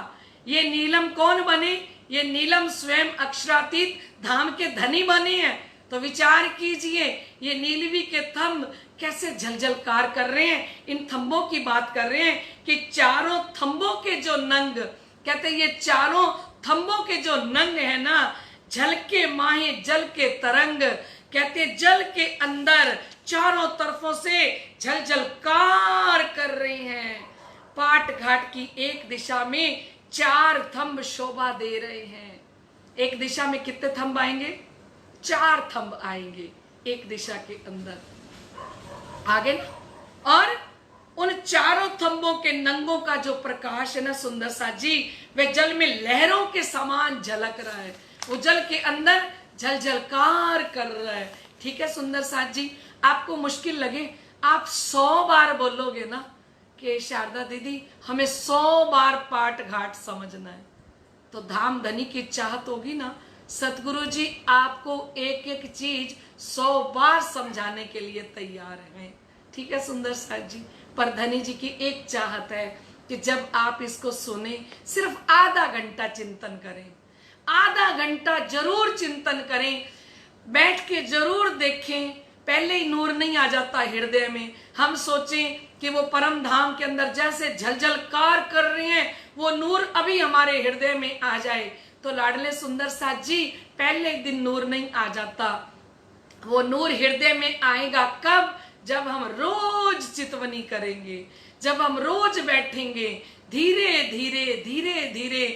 ये नीलम कौन बने? ये नीलम स्वयं अक्षरातीत धाम के धनी बने हैं। तो विचार कीजिए, ये नीलवी के थंब कैसे झलझलकार कर रहे हैं। इन थंबों की बात कर रहे हैं कि चारों थंबों के जो नंग, कहते ये चारों थंबों के जो नंग है ना, जल के माहे जल के तरंग, कहते जल के अंदर चारों तरफों से झलझलकार कर रहे हैं। पाट घाट की एक दिशा में 4 थंब शोभा दे रहे हैं। एक दिशा में कितने थंब आएंगे? 4 थंब आएंगे एक दिशा के अंदर, आगे ना। और उन चारों थंबों के नंगों का जो प्रकाश है ना सुंदर साथ जी, वह जल में लहरों के समान झलक रहा है। वो जल के अंदर झलझलकार कर रहा है। ठीक है सुंदर साथ जी। आपको मुश्किल लगे, आप 100 बार बोलोगे ना कि शारदा दीदी हमें 100 बार पाट घाट समझना है, तो धाम धनी की चाहत होगी ना, सतगुरु जी आपको एक एक चीज 100 बार समझाने के लिए तैयार हैं। ठीक है सुंदर साथ जी। पर धनी जी की एक चाहत है कि जब आप इसको सुने, सिर्फ आधा घंटा चिंतन करें, आधा घंटा जरूर चिंतन करें, बैठ के जरूर देखें। पहले ही नूर नहीं आ जाता हृदय में, हम सोचें कि वो परम धाम के अंदर जैसे झलझलकार कर रहे हैं, वो नूर अभी हमारे हृदय में आ जाए। तो लाडले सुंदर साथ जी, पहले दिन नूर नहीं आ जाता, वो नूर हृदय में आएगा कब? जब हम रोज चितवनी करेंगे, जब हम रोज बैठेंगे, धीरे धीरे धीरे धीरे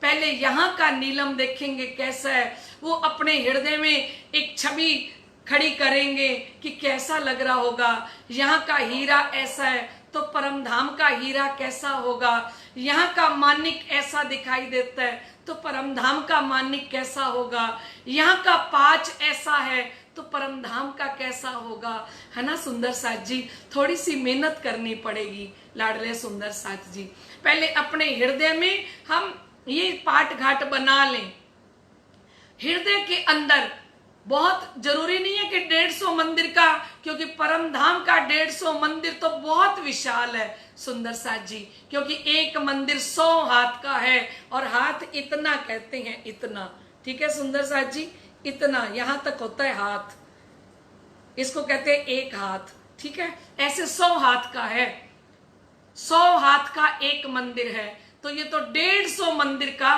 पहले यहाँ का नीलम देखेंगे कैसा है, वो अपने हृदय में एक छवि खड़ी करेंगे कि कैसा लग रहा होगा। यहाँ का हीरा ऐसा है तो परम धाम का हीरा कैसा होगा, यहाँ का मानिक ऐसा दिखाई देता है तो परम धाम का मानिक कैसा होगा, यहाँ का पाँच ऐसा है तो परम धाम का कैसा होगा, है ना सुंदर साथ जी। थोड़ी सी मेहनत करनी पड़ेगी लाडले सुंदर साथ जी। पहले अपने हृदय में हम ये पाट घाट बना लें, हृदय के अंदर बहुत जरूरी नहीं है कि 150 मंदिर का, क्योंकि परम धाम का 150 मंदिर तो बहुत विशाल है सुंदर साथ जी, क्योंकि एक मंदिर 100 हाथ का है, और हाथ इतना कहते हैं, इतना, ठीक है सुंदर साथ जी, इतना यहां तक होता है हाथ, इसको कहते हैं एक हाथ, ठीक है। ऐसे 100 हाथ का है, 100 हाथ का एक मंदिर है, तो ये तो 150 मंदिर का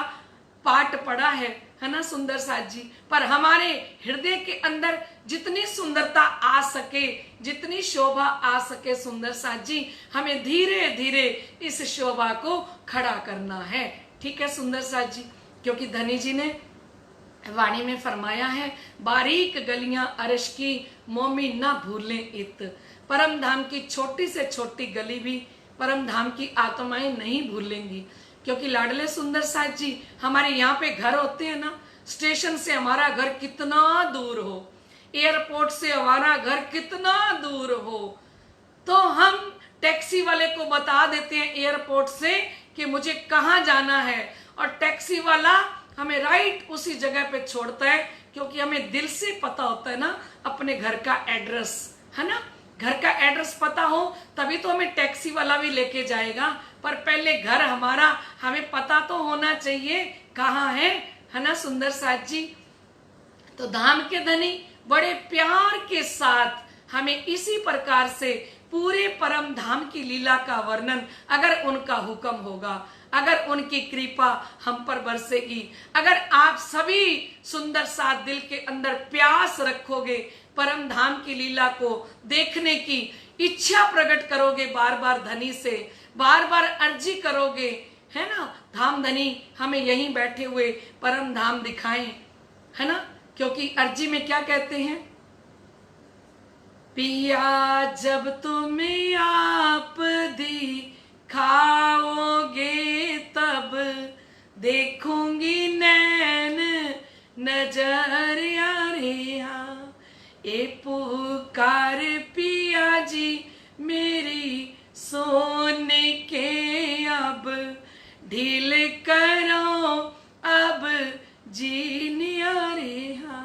पाठ पड़ा है ना सुंदर साथ जी। पर हमारे हृदय के अंदर जितनी सुंदरता आ सके, जितनी शोभा आ सके सुंदर साथ जी, हमें धीरे धीरे इस शोभा को खड़ा करना है, ठीक है सुंदर साथ जी। क्योंकि धनी जी ने वाणी में फरमाया है, बारीक गलियां अरश की मोमी ना भूलें इत, परम धाम की छोटी से छोटी गली भी परम धाम की आत्माएं नहीं भूलेंगी। क्योंकि लाडले सुंदर साथ जी, हमारे यहाँ पे घर होते हैं ना, स्टेशन से हमारा घर कितना दूर हो, एयरपोर्ट से हमारा घर कितना दूर हो, तो हम टैक्सी वाले को बता देते हैं एयरपोर्ट से कि मुझे कहाँ जाना है, और टैक्सी वाला हमें राइट उसी जगह पे छोड़ता है, क्योंकि हमें दिल से पता होता है ना अपने घर का एड्रेस, है ना। घर का एड्रेस पता हो तभी तो हमें टैक्सी वाला भी लेके जाएगा, पर पहले घर हमारा हमें पता तो होना चाहिए कहाँ है ना सुंदर साथ जी। तो धाम के धनी बड़े प्यार के साथ हमें इसी प्रकार से पूरे परम धाम की लीला का वर्णन, अगर उनका हुक्म होगा, अगर उनकी कृपा हम पर बरसेगी, अगर आप सभी सुंदर साथ दिल के अंदर प्यास रखोगे, परम धाम की लीला को देखने की इच्छा प्रकट करोगे, बार बार धनी से बार बार अर्जी करोगे, है ना, धाम धनी हमें यहीं बैठे हुए परम धाम दिखाएं, है ना। क्योंकि अर्जी में क्या कहते हैं, पिया जब तुम आप दिखाओगे तब देखूंगी नैन नजर यारिया, ए पुकार पिया जी मेरी सोने के, अब ढील करो अब जीनिया रेहा,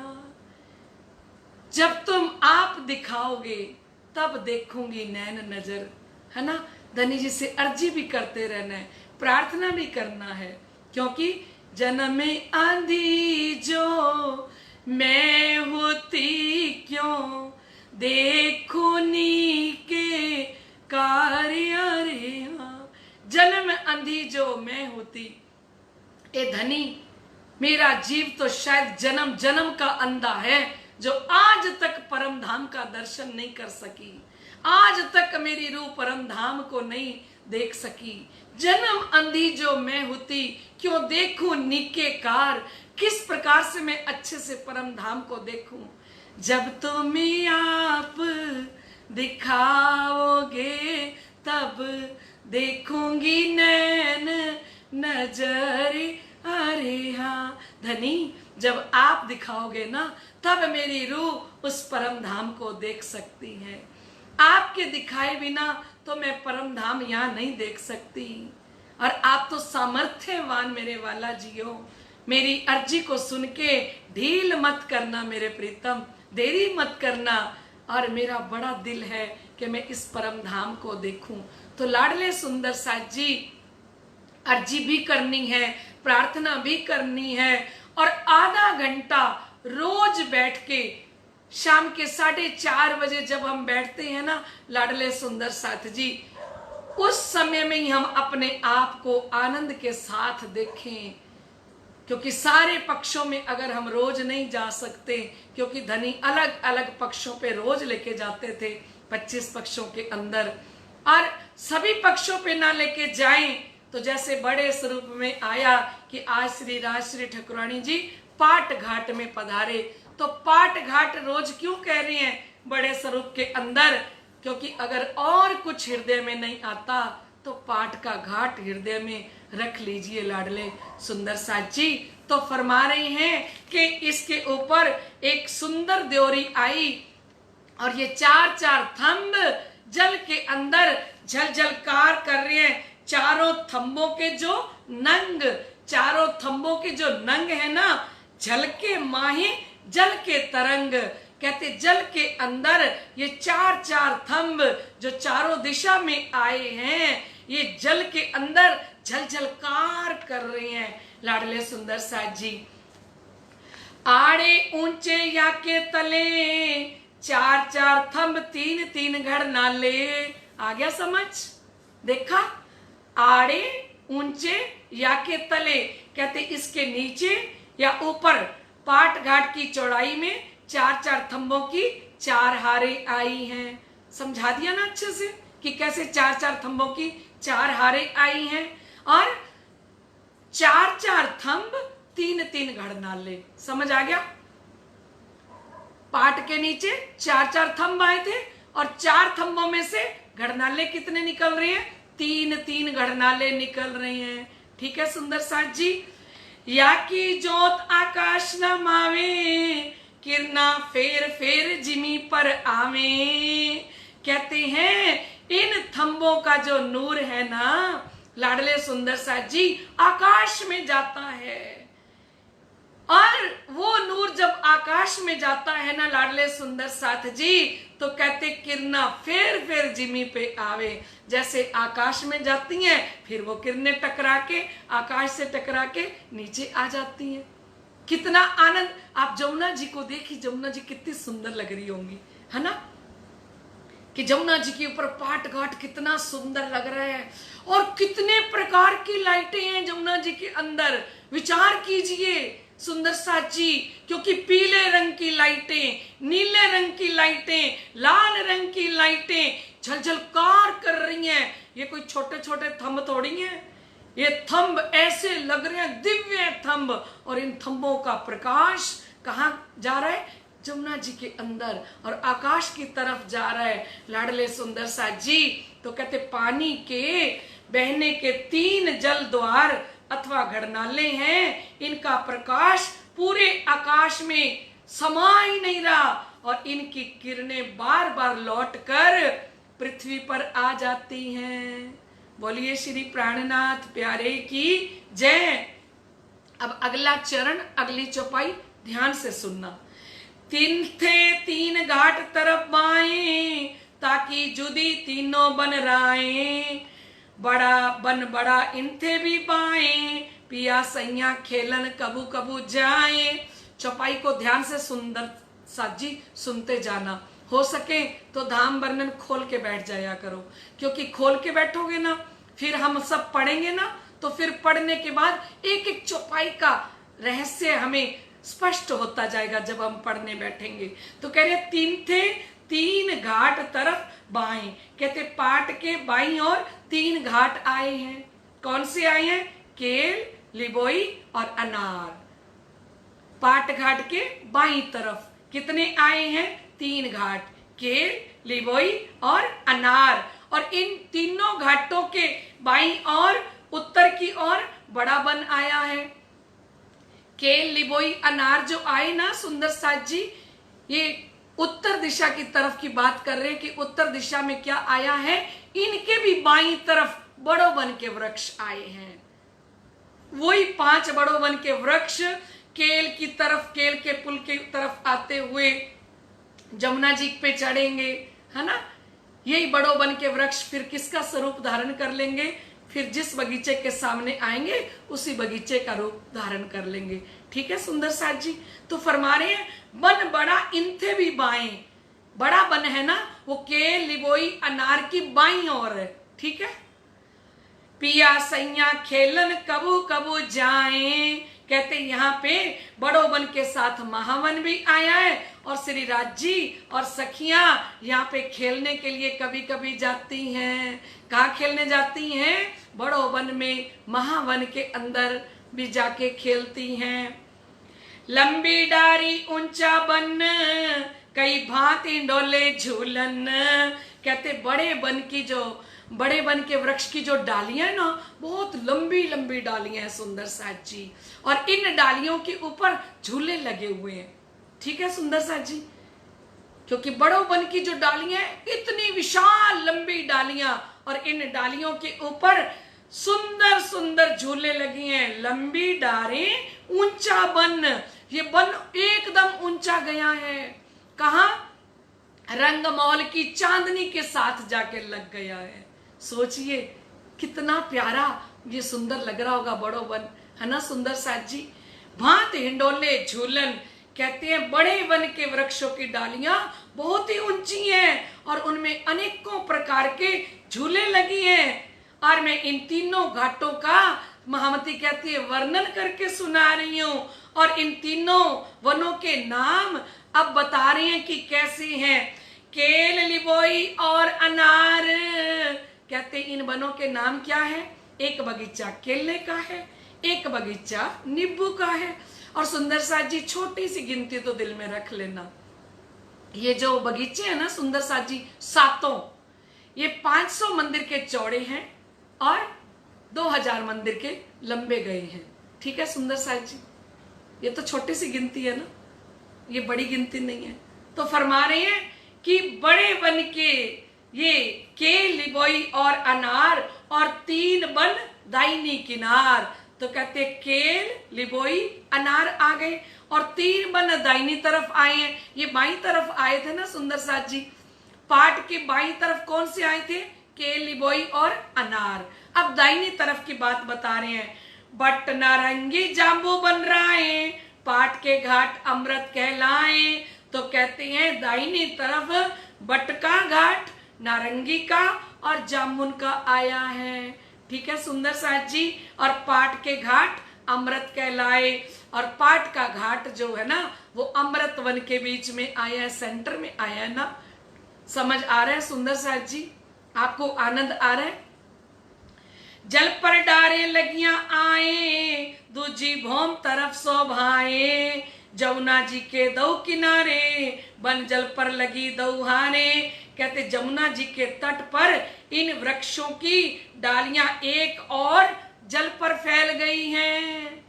जब तुम आप दिखाओगे तब देखूंगी नैन नजर, है ना। धनी जी से अर्जी भी करते रहना है, प्रार्थना भी करना है, क्योंकि जन्म में आंधी जो मैं होती क्यों देखूनी के कार्य रे, जन्म अंधी जो मैं होती, ए धनी मेरा जीव तो शायद जन्म जन्म का अंधा है, जो आज तक परम धाम का दर्शन नहीं कर सकी, आज तक मेरी रूह परम धाम को नहीं देख सकी। जन्म अंधी जो मैं होती क्यों देखूं नीके कार, किस प्रकार से मैं अच्छे से परम धाम को देखूं। जब तुम आप दिखाओगे तब देखूंगी नैन नजर, अरे हाँ धनी जब आप दिखाओगे ना तब मेरी रूह उस परम धाम को देख सकती है, आपके दिखाए बिना तो मैं परम धाम यहाँ नहीं देख सकती। और आप तो सामर्थ्यवान मेरे वाला जियो, मेरी अर्जी को सुन के ढील मत करना मेरे प्रीतम, देरी मत करना, और मेरा बड़ा दिल है कि मैं इस परम धाम को देखूं। तो लाडले सुंदर साथ जी अर्जी भी करनी है, प्रार्थना भी करनी है, और आधा घंटा रोज बैठ के शाम के 4:30 बजे जब हम बैठते हैं ना लाडले सुंदर साथ जी, उस समय में ही हम अपने आप को आनंद के साथ देखें। क्योंकि सारे पक्षों में अगर हम रोज नहीं जा सकते, क्योंकि धनी अलग अलग पक्षों पे रोज लेके जाते थे 25 पक्षों के अंदर, और सभी पक्षों पे ना लेके जाएं तो जैसे बड़े स्वरूप में आया कि आज श्री राजश्री ठाकुरानी जी पाट घाट में पधारे, तो पाट घाट रोज क्यों कह रही हैं बड़े स्वरूप के अंदर, क्योंकि अगर और कुछ हृदय में नहीं आता तो पाट का घाट हृदय में रख लीजिए लाडले सुंदर साथ जी। तो फरमा रहे हैं कि इसके ऊपर एक सुंदर द्योरी आई, और ये 4-4 थंब जल के अंदर झलझलकार कर रहे हैं। चारों थंबों के जो नंग, चारों थंबों के जो नंग है ना, झलके माहे जल के तरंग। कहते जल के अंदर ये चार चार थंब जो चारों दिशा में आए हैं, ये जल के अंदर झलझलकार कर रहे हैं लाडले सुंदर साथ जी। आड़े ऊंचे या के तले, चार चार थंब तीन तीन घड़ नाले। आ गया समझ? देखा, आड़े ऊंचे या के तले, कहते इसके नीचे या ऊपर पाट घाट की चौड़ाई में चार चार थंबों की चार हारे आई हैं। समझा दिया ना अच्छे से कि कैसे चार चार थंबों की चार हारे आई हैं। और चार चार थंब तीन तीन घड़ नाले। समझ आ गया? पाट के नीचे चार चार थंब आए थे और चार थंबों में से घड़नाले कितने निकल रहे हैं? तीन तीन घड़नाले निकल रहे हैं। ठीक है सुंदर साथ जी। या की जोत आकाश न मावे, किरना फेर फेर जिमी पर आवे। कहते हैं इन थंबों का जो नूर है ना लाडले सुंदर साथ जी, आकाश में जाता है। और वो नूर जब आकाश में जाता है ना लाडले सुंदर साथ जी, तो कहते किरणा फेर फेर जिमी पे आवे। जैसे आकाश में जाती हैं, फिर वो किरणें टकरा के आकाश से टकरा के नीचे आ जाती हैं। कितना आनंद। आप जमुना जी को देखिए, जमुना जी कितनी सुंदर लग रही होंगी, है ना? कि जमुना जी के ऊपर पाट घाट कितना सुंदर लग रहा है। और कितने प्रकार की लाइटें हैं जमुना जी के अंदर। विचार कीजिए सुंदर साथ जी, क्योंकि पीले रंग की लाइटें, नीले रंग की लाइटें, लाल रंग की लाइटें झलझलकार कर रही हैं। ये कोई छोटे छोटे थंब थोड़ी हैं, ये थंब ऐसे लग रहे हैं दिव्य थंब। और इन थंबों का प्रकाश कहाँ जा रहा है? जमुना जी के अंदर, और आकाश की तरफ जा रहा है लाडले सुंदर साथ जी। तो कहते पानी के बहने के तीन जल द्वार अथवा घड़नाले हैं, इनका प्रकाश पूरे आकाश में समा ही नहीं रहा और इनकी किरणें बार बार लौटकर पृथ्वी पर आ जाती हैं। बोलिए श्री प्राणनाथ प्यारे की जय। अब अगला चरण, अगली चौपाई ध्यान से सुनना। तीन थे तीन घाट तरफ बाएं, ताकि जुदी तीनों बन राएं। बड़ा बन बड़ा इनथे भी बाएं, पिया सैया खेलन कबू कबू जाए। चौपाई को ध्यान से सुंदर साथ जी सुनते जाना। हो सके तो धाम वर्णन खोल के बैठ जाया करो, क्योंकि खोल के बैठोगे ना, फिर हम सब पढ़ेंगे ना, तो फिर पढ़ने के बाद एक एक चौपाई का रहस्य हमें स्पष्ट होता जाएगा जब हम पढ़ने बैठेंगे। तो कह रहे तीन थे तीन घाट तरफ बाएं, कहते पाट के बाईं और तीन घाट आए हैं। कौन से आए हैं? केल, लिबोई और अनार। पाट घाट के बाईं तरफ कितने आए हैं? तीन घाट, केल, लिबोई और अनार। और इन तीनों घाटों के बाईं और उत्तर की ओर बड़ा वन आया है। केल, लिबोई, अनार जो आए ना सुंदर साथ जी, ये उत्तर दिशा की तरफ की बात कर रहे हैं कि उत्तर दिशा में क्या आया है? इनके भी बाईं तरफ बड़ो वन के वृक्ष आए हैं। वही 5 बड़ो वन के वृक्ष केल की तरफ, केल के पुल की तरफ आते हुए जमुना जी पे चढ़ेंगे, है ना? यही बड़ो वन के वृक्ष फिर किसका स्वरूप धारण कर लेंगे? फिर जिस बगीचे के सामने आएंगे उसी बगीचे का रूप धारण कर लेंगे। ठीक है सुंदर साथ जी। तो फरमा रहे हैं वन बड़ा इनथे भी बाएं। बड़ा वन है ना, वो केल, लिबोई, अनार की बाईं ओर है। ठीक है। पिया सैया खेलन कबू कबू जाएं, कहते यहाँ पे बड़ो वन के साथ महावन भी आया है और श्री राज जी और सखियां यहाँ पे खेलने के लिए कभी कभी जाती हैं। कहाँ खेलने जाती हैं? बड़ो वन में, महावन के अंदर भी जाके खेलती हैं। लंबी डारी ऊंचा बन, कई भांति डोले झूलन, कहते बड़े वन के वृक्ष की जो डालियां है ना, बहुत लंबी लंबी डालियां हैं सुंदर साथ जी, और इन डालियों के ऊपर झूले लगे हुए हैं। ठीक है सुंदर साथ जी, क्योंकि बड़ो वन की जो डालियां इतनी विशाल लंबी डालियां, और इन डालियों के ऊपर सुंदर सुंदर झूले लगे हैं। लंबी डारें ऊंचा बन, ये वन एकदम ऊंचा गया है। कहा? रंगमौल की चांदनी के साथ जाके लग गया है। सोचिए कितना प्यारा ये सुंदर लग रहा होगा बड़ो वन, है ना सुंदर साथ जी। भांत हिंडोले झूलन, कहते हैं बड़े वन के वृक्षों की डालियां बहुत ही ऊंची हैं और उनमें अनेकों प्रकार के झूले लगी हैं। और मैं इन तीनों घाटों का, महामती कहती है, वर्णन करके सुना रही हूं। और इन तीनों वनों के नाम अब बता रही हैं कि कैसे हैं। केल, लिबोई और अनार, कहते इन वनों के नाम क्या है? एक बगीचा केले का है, एक बगीचा नींबू का है। और सुंदर साथ जी छोटी सी गिनती तो दिल में रख लेना, ये जो बगीचे हैं ना सुंदर साथ जी, सातों, ये 500 मंदिर के चौड़े हैं और 2000 मंदिर के लंबे गए हैं। ठीक है सुंदर साथ जी, ये तो छोटी सी गिनती है ना, ये बड़ी गिनती नहीं है। तो फरमा रहे हैं कि बड़े वन के ये केल, लिबोई और अनार और 3 वन दाहिनी किनार। तो कहते केल, लिबोई, अनार आ गए और 3 वन दाहिनी तरफ आए हैं। ये बाई तरफ आए थे ना सुंदर साथ जी, पाट के बाई तरफ कौन से आए थे? केल, लिबोई और अनार। अब दाहिनी तरफ की बात बता रहे हैं। बट नारंगी जांबू बन रहा है, पाट के घाट अमृत कहलाए। तो कहते हैं दाहिनी तरफ बट का घाट, नारंगी का और जामुन का आया है। ठीक है सुंदर साथ जी। और पाट के घाट अमृत कहलाए। और पाट का घाट जो है ना वो अमृत वन के बीच में आया है, सेंटर में आया है ना। समझ आ रहा है सुंदर साथ जी? आपको आनंद आ रहा है? जल पर डारे लगियां आए, दूजी भौम तरफ शोभाए। जमुना जी के दो किनारे, बन जल पर लगी दौहारे। कहते जमुना जी के तट पर इन वृक्षों की डालियां एक और जल पर फैल गई हैं,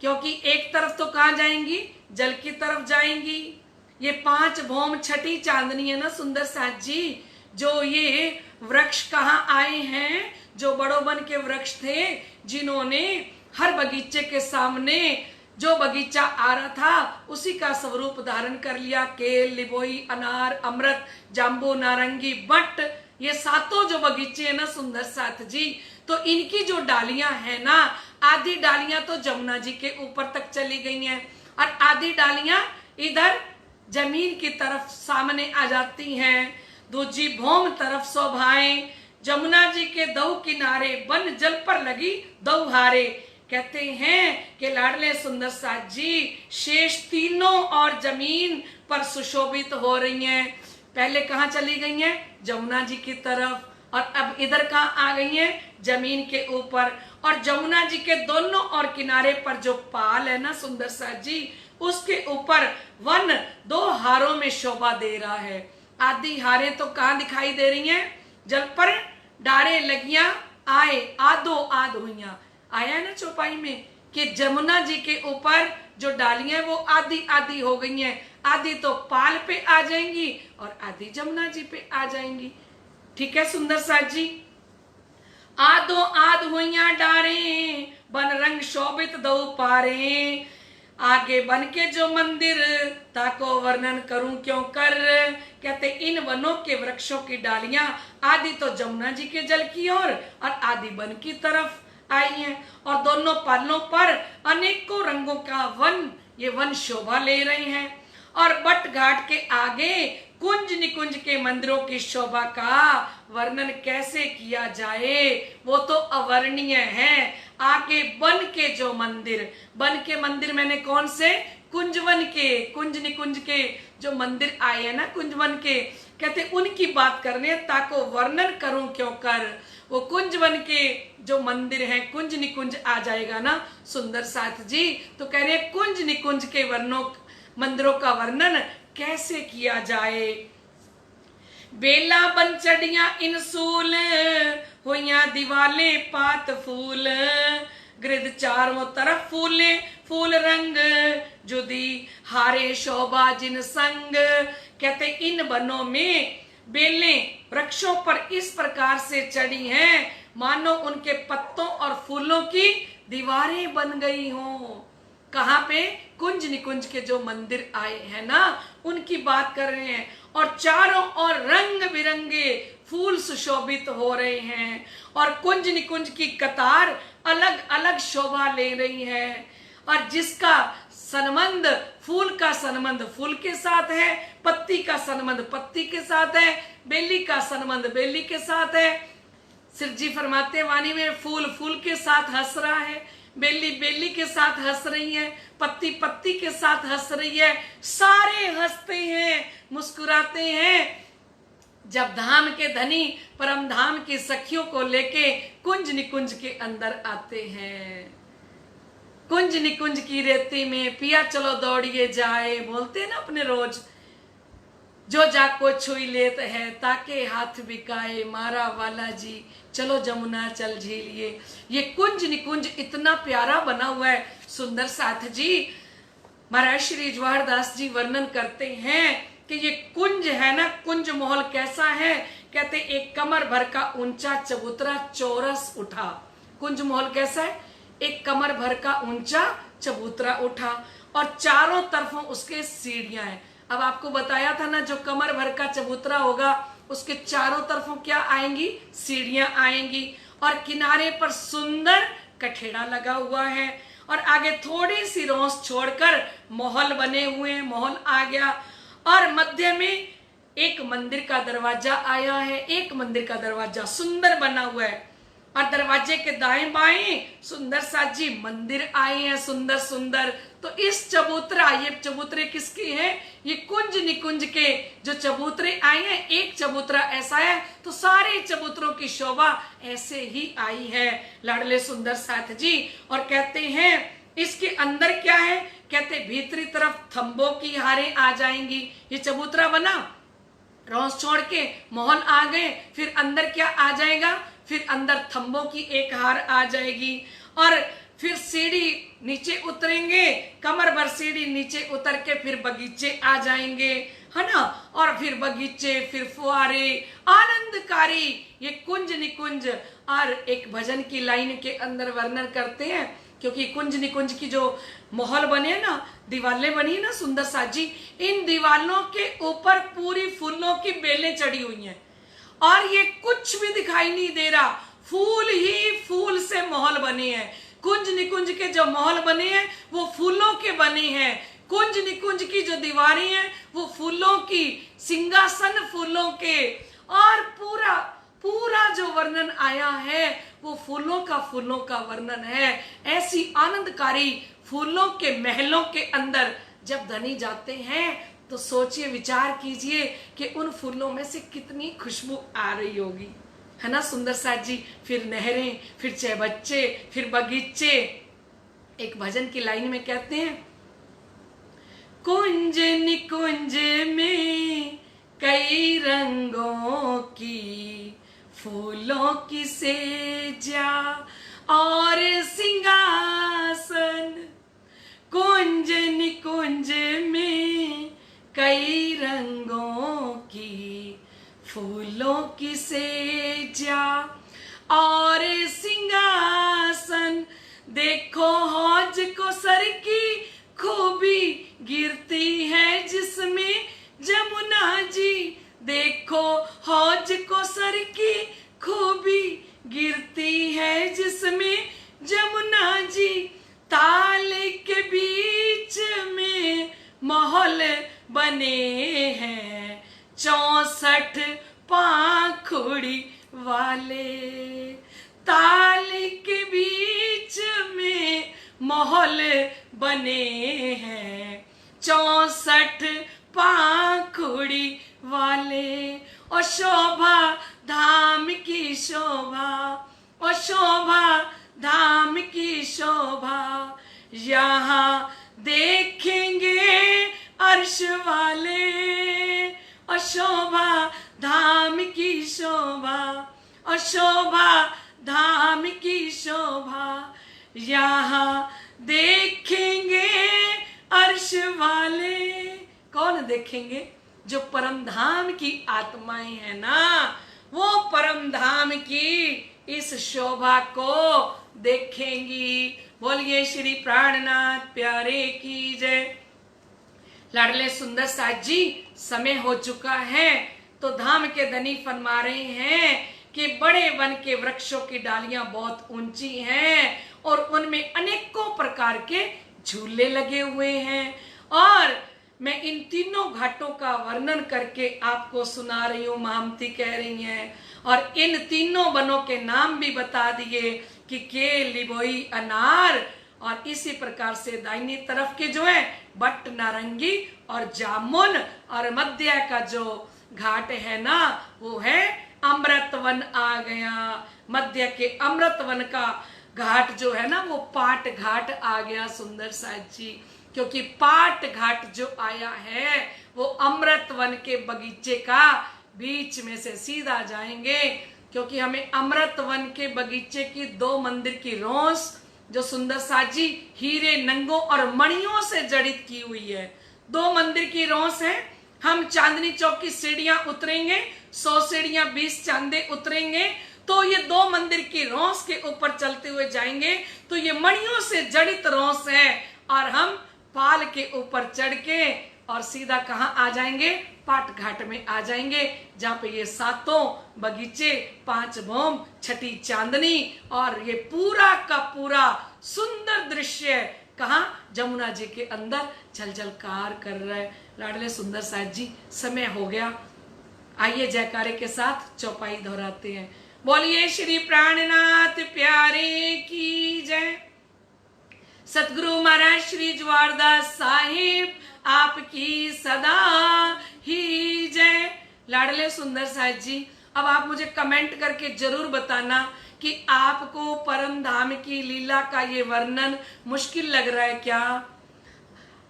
क्योंकि एक तरफ तो कहां जाएंगी? जल की तरफ जाएंगी। ये 5 भौम छठी चांदनी है ना सुंदर साथ जी। जो ये वृक्ष कहाँ आए हैं? जो बड़ो वन के वृक्ष थे, जिन्होंने हर बगीचे के सामने जो बगीचा आ रहा था उसी का स्वरूप धारण कर लिया। केल, लिबोई, अनार, अमृत, जाम्बू, नारंगी, बट, ये सातों जो बगीचे हैं ना सुंदर साथ जी, तो इनकी जो डालियां हैं ना, आधी डालियां तो जमुना जी के ऊपर तक चली गई हैं और आधी डालियां इधर जमीन की तरफ सामने आ जाती हैं। दूजी भौम तरफ शोभाएं, जमुना जी के दो किनारे, बन जल पर लगी दौहारे। कहते हैं कि लाडले सुंदर साथ जी शेष तीनों और जमीन पर सुशोभित हो रही हैं। पहले कहाँ चली गई हैं? जमुना जी की तरफ, और अब इधर कहाँ आ गई हैं? जमीन के ऊपर। और जमुना जी के दोनों और किनारे पर जो पाल है ना सुंदर साथ जी, उसके ऊपर वन 2 हारों में शोभा दे रहा है। आधी हारें तो कहाँ दिखाई दे रही हैं? जल पर डारे लगियां आए, आधो आध हुइयां। आया है ना चौपाई में कि जमुना जी के ऊपर जो डालियां वो आधी आधी हो गई हैं। आधी तो पाल पे आ जाएंगी और आधी जमुना जी पे आ जाएंगी। ठीक है सुंदर साथ जी। आधो आध हुइयां डारे, बन रंग शोभित दो पारे। आगे बन के जो मंदिर, ताको वर्णन करूं क्यों कर। कहते इन वनों के वृक्षों की डालियां आधी तो जमुना जी के जल की ओर और आधी वन की तरफ आई हैं, और दोनों पालों पर अनेकों रंगों का वन, ये वन शोभा ले रहे हैं। और बट घाट के आगे कुंज निकुंज के मंदिरों की शोभा का वर्णन कैसे किया जाए, वो तो अवर्णीय है। आगे बन के जो मंदिर, बन के मंदिर मैंने कौन से? कुंजवन के, कुंज निकुंज के जो मंदिर आए हैं ना कुंजवन के, कहते उनकी बात करने, ताको वर्णन करूं क्यों कर। वो कुंजवन के जो मंदिर हैं, कुंज निकुंज आ जाएगा ना सुंदर साथ जी। तो कह रहे कुंज निकुंज के मंदिरों का वर्णन कैसे किया जाए। बेला बन चढ़िया इन सूल, हुइया दिवाले पात फूल। गिरद चारों तरफ फूले फूल रंग, जुदी हारे शोभा जिन संग। कहते इन वनों में बेलें वृक्षों पर इस प्रकार से चढ़ी हैं मानो उनके पत्तों और फूलों की दीवारें बन गई हों। कहाँ पे? कुंज निकुंज के जो मंदिर आए हैं ना, उनकी बात कर रहे हैं। और चारों ओर रंग बिरंगे फूल सुशोभित हो रहे हैं और कुंज निकुंज की कतार अलग अलग शोभा ले रही है। और जिसका संबंध, फूल का संबंध फूल के साथ है, पत्ती का संबंध पत्ती के साथ है, बेली का संबंध बेली के साथ है। सिर जी फरमाते वाणी में, फूल फूल के साथ हंस रहा है, बेली बेली के साथ हंस रही है, पत्ती पत्ती के साथ हंस रही है। सारे हंसते हैं, मुस्कुराते हैं जब धाम के धनी परम धाम की सखियों को लेके कुंज निकुंज के अंदर आते हैं। कुंज निकुंज की रेती में पिया चलो दौड़िए जाए, बोलते हैं ना अपने रोज, जो जाको छुई लेत है ताके हाथ बिकाए, मारा वाला जी चलो जमुना चल झीलिए। ये कुंज निकुंज इतना प्यारा बना हुआ है। सुंदर साथ जी महाराज श्री जवाहर दास जी वर्णन करते हैं कि ये कुंज है ना, कुंज महल कैसा है? कहते एक कमर भर का ऊंचा चबूतरा चौरस उठा। कुंज महल कैसा है? एक कमर भर का ऊंचा चबूतरा उठा और चारों तरफों उसके सीढ़ियां हैं। अब आपको बताया था ना, जो कमर भर का चबूतरा होगा उसके चारों तरफों क्या आएंगी? सीढ़ियां आएंगी। और किनारे पर सुंदर कठेड़ा लगा हुआ है और आगे थोड़ी सी रौस छोड़कर महल बने हुए हैं। महल आ गया और मध्य में एक मंदिर का दरवाजा आया है। एक मंदिर का दरवाजा सुंदर बना हुआ है और दरवाजे के दाएं बाएं सुंदर साजी मंदिर आए हैं, सुंदर सुंदर। तो इस चबूतरा, ये चबूतरे किसके हैं? ये कुंज निकुंज के जो चबूतरे आए हैं। एक चबूतरा ऐसा है तो सारे चबूतरों की शोभा ऐसे ही आई है, लाडले सुंदर साथ जी। और कहते हैं इसके अंदर क्या है? कहते भीतरी तरफ थंबों की हारें आ जाएंगी। ये चबूतरा बना, रौस छोड़ के मोहन आ गए, फिर अंदर क्या आ जाएगा? फिर अंदर थंबों की एक हार आ जाएगी और फिर सीढ़ी नीचे उतरेंगे, कमर भर सीढ़ी नीचे उतर के फिर बगीचे आ जाएंगे, है ना। और फिर बगीचे, फिर फुहारे, आनंदकारी ये कुंज निकुंज। और एक भजन की लाइन के अंदर वर्णन करते हैं, क्योंकि कुंज निकुंज की जो महल बने ना, दीवारें बनी ना सुंदर साजी, इन दीवारों के ऊपर पूरी फूलों की बेलें चढ़ी हुई हैं और ये कुछ भी दिखाई नहीं दे रहा, फूल ही फूल से महल बने हैं। कुंज निकुंज के जो महल बने हैं वो फूलों के बने हैं। कुंज निकुंज की जो दीवारें हैं वो फूलों की, सिंहासन फूलों के। और पूरा पूरा जो वर्णन आया है वो फूलों का वर्णन है। ऐसी आनंदकारी फूलों के महलों के अंदर जब धनी जाते हैं तो सोचिए, विचार कीजिए कि उन फूलों में से कितनी खुशबू आ रही होगी, है ना सुंदर साथ जी। फिर नहरें, फिर चहबच्चे, फिर बगीचे। एक भजन की लाइन में कहते हैं, कुंज निकुंज में कई रंगों की फूलों की सेजा और सिंहासन। कुंज निकुंज में कई रंगों की फूलों की सेजा और सिंहासन। देखो हौज को सर की खूबी गिरती है जिसमें जमुना जी। देखो हौज को सर की खूबी गिरती है जिसमें जमुना जी। ताल के बीच में महल बने हैं 64 पाखुड़ी वाले। ताल के बीच में महल बने हैं 64 पाखुड़ी वाले। और शोभा धाम की शोभा, और शोभा धाम की शोभा यहाँ देखेंगे अर्श वाले। और शोभा धाम की शोभा, और शोभा धाम की शोभा यहाँ देखेंगे अर्श वाले। कौन देखेंगे? जो परम धाम की आत्माएं हैं ना, वो परम धाम की इस शोभा को देखेंगी। बोलिए श्री प्राणनाथ प्यारे की जय। लाडले सुंदर साथ जी, समय हो चुका है तो धाम के धनी फरमा रहे हैं कि बड़े वन के वृक्षों की डालियां बहुत ऊंची हैं और उनमें अनेकों प्रकार के झूले लगे हुए हैं, और मैं इन तीनों घाटों का वर्णन करके आपको सुना रही हूँ। महामती कह रही हैं, और इन तीनों वनों के नाम भी बता दिए कि केल, लिबोई, अनार, और इसी प्रकार से दाहिनी तरफ के जो है बट, नारंगी और जामुन, और मध्य का जो घाट है ना वो है अमृत वन आ गया। मध्य के अमृत वन का घाट जो है ना वो पाट घाट आ गया सुंदर साथ जी, क्योंकि पाट घाट जो आया है वो अमृत वन के बगीचे का बीच में से सीधा जाएंगे, क्योंकि हमें अमृत वन के बगीचे की 2 मंदिर की रोस जो सुंदर साथ जी हीरे, नंगों और मणियों से जड़ित की हुई है, 2 मंदिर की रोस है। हम चांदनी चौक की सीढ़ियां उतरेंगे, 100 सीढ़ियां 20 चांदे उतरेंगे तो ये 2 मंदिर की रोस के ऊपर चलते हुए जाएंगे तो ये मणियों से जड़ित रोस है, और हम पाल के ऊपर चढ़ के और सीधा कहाँ आ जाएंगे, पाट घाट में आ जाएंगे, जहाँ पे ये 7 बगीचे, 5 भौम, 6ठी चांदनी, और ये पूरा का पूरा सुंदर दृश्य कहाँ, जमुना जी के अंदर झलझलकार कर रहा है। लाडले सुंदर साथ जी, समय हो गया, आइए जयकारे के साथ चौपाई दोहराते हैं। बोलिए श्री प्राणनाथ प्यारे की जय। सतगुरु महाराज श्री जवारदास साहिब आपकी सदा ही जय। लाडले सुंदर साथ जी, अब आप मुझे कमेंट करके जरूर बताना कि आपको परम धाम की लीला का ये वर्णन मुश्किल लग रहा है क्या,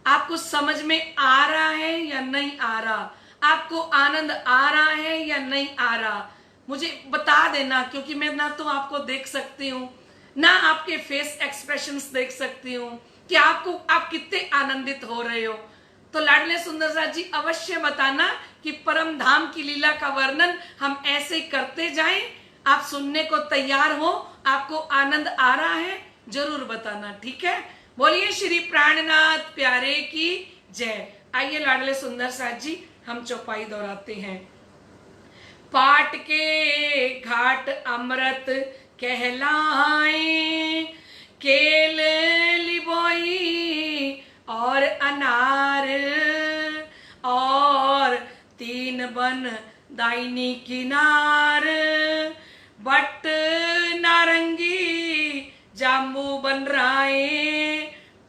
आपको समझ में आ रहा है या नहीं आ रहा, आपको आनंद आ रहा है या नहीं आ रहा, मुझे बता देना, क्योंकि मैं ना तो आपको देख सकती हूँ ना आपके फेस एक्सप्रेशंस देख सकती हूँ कि आप कितने आनंदित हो रहे हो। तो लाडले सुंदर साथ जी अवश्य बताना कि परम धाम की लीला का वर्णन हम ऐसे करते जाएं, आप सुनने को तैयार हो, आपको आनंद आ रहा है, जरूर बताना, ठीक है। बोलिए श्री प्राणनाथ प्यारे की जय। आइए लाडले सुंदर साथ जी, हम चौपाई दोहराते हैं। पाट के घाट अमृत कहलाए, केल, लिबोई और अनार, और 3 वन दाहिनी किनार, बट, नारंगी, जाम्बू बन राए,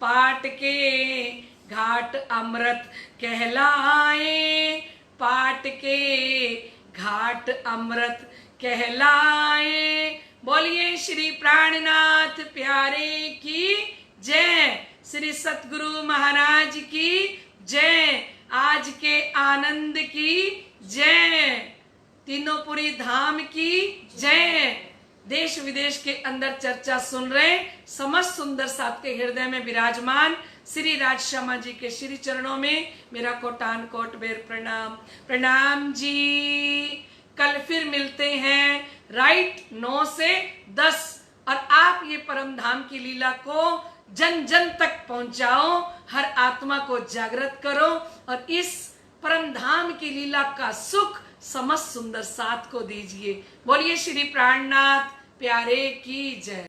पाट के घाट अमृत कहलाए, पाट के घाट अमृत कहलाए। बोलिए श्री प्राणनाथ प्यारे की जय। श्री सतगुरु महाराज की जय। आज के आनंद की जय। तीनोंपुरी धाम की जय। देश विदेश के अंदर चर्चा सुन रहे समस्त सुंदर साथ के हृदय में विराजमान श्री राज श्यामा जी के श्री चरणों में मेरा कोटान कोट बेर प्रणाम। प्रणाम जी। कल फिर मिलते हैं राइट 9 से 10, और आप ये परम धाम की लीला को जन जन तक पहुंचाओ, हर आत्मा को जागृत करो, और इस परम धाम की लीला का सुख समस्त सुंदर साथ को दीजिए। बोलिए श्री प्राणनाथ प्यारे की जय।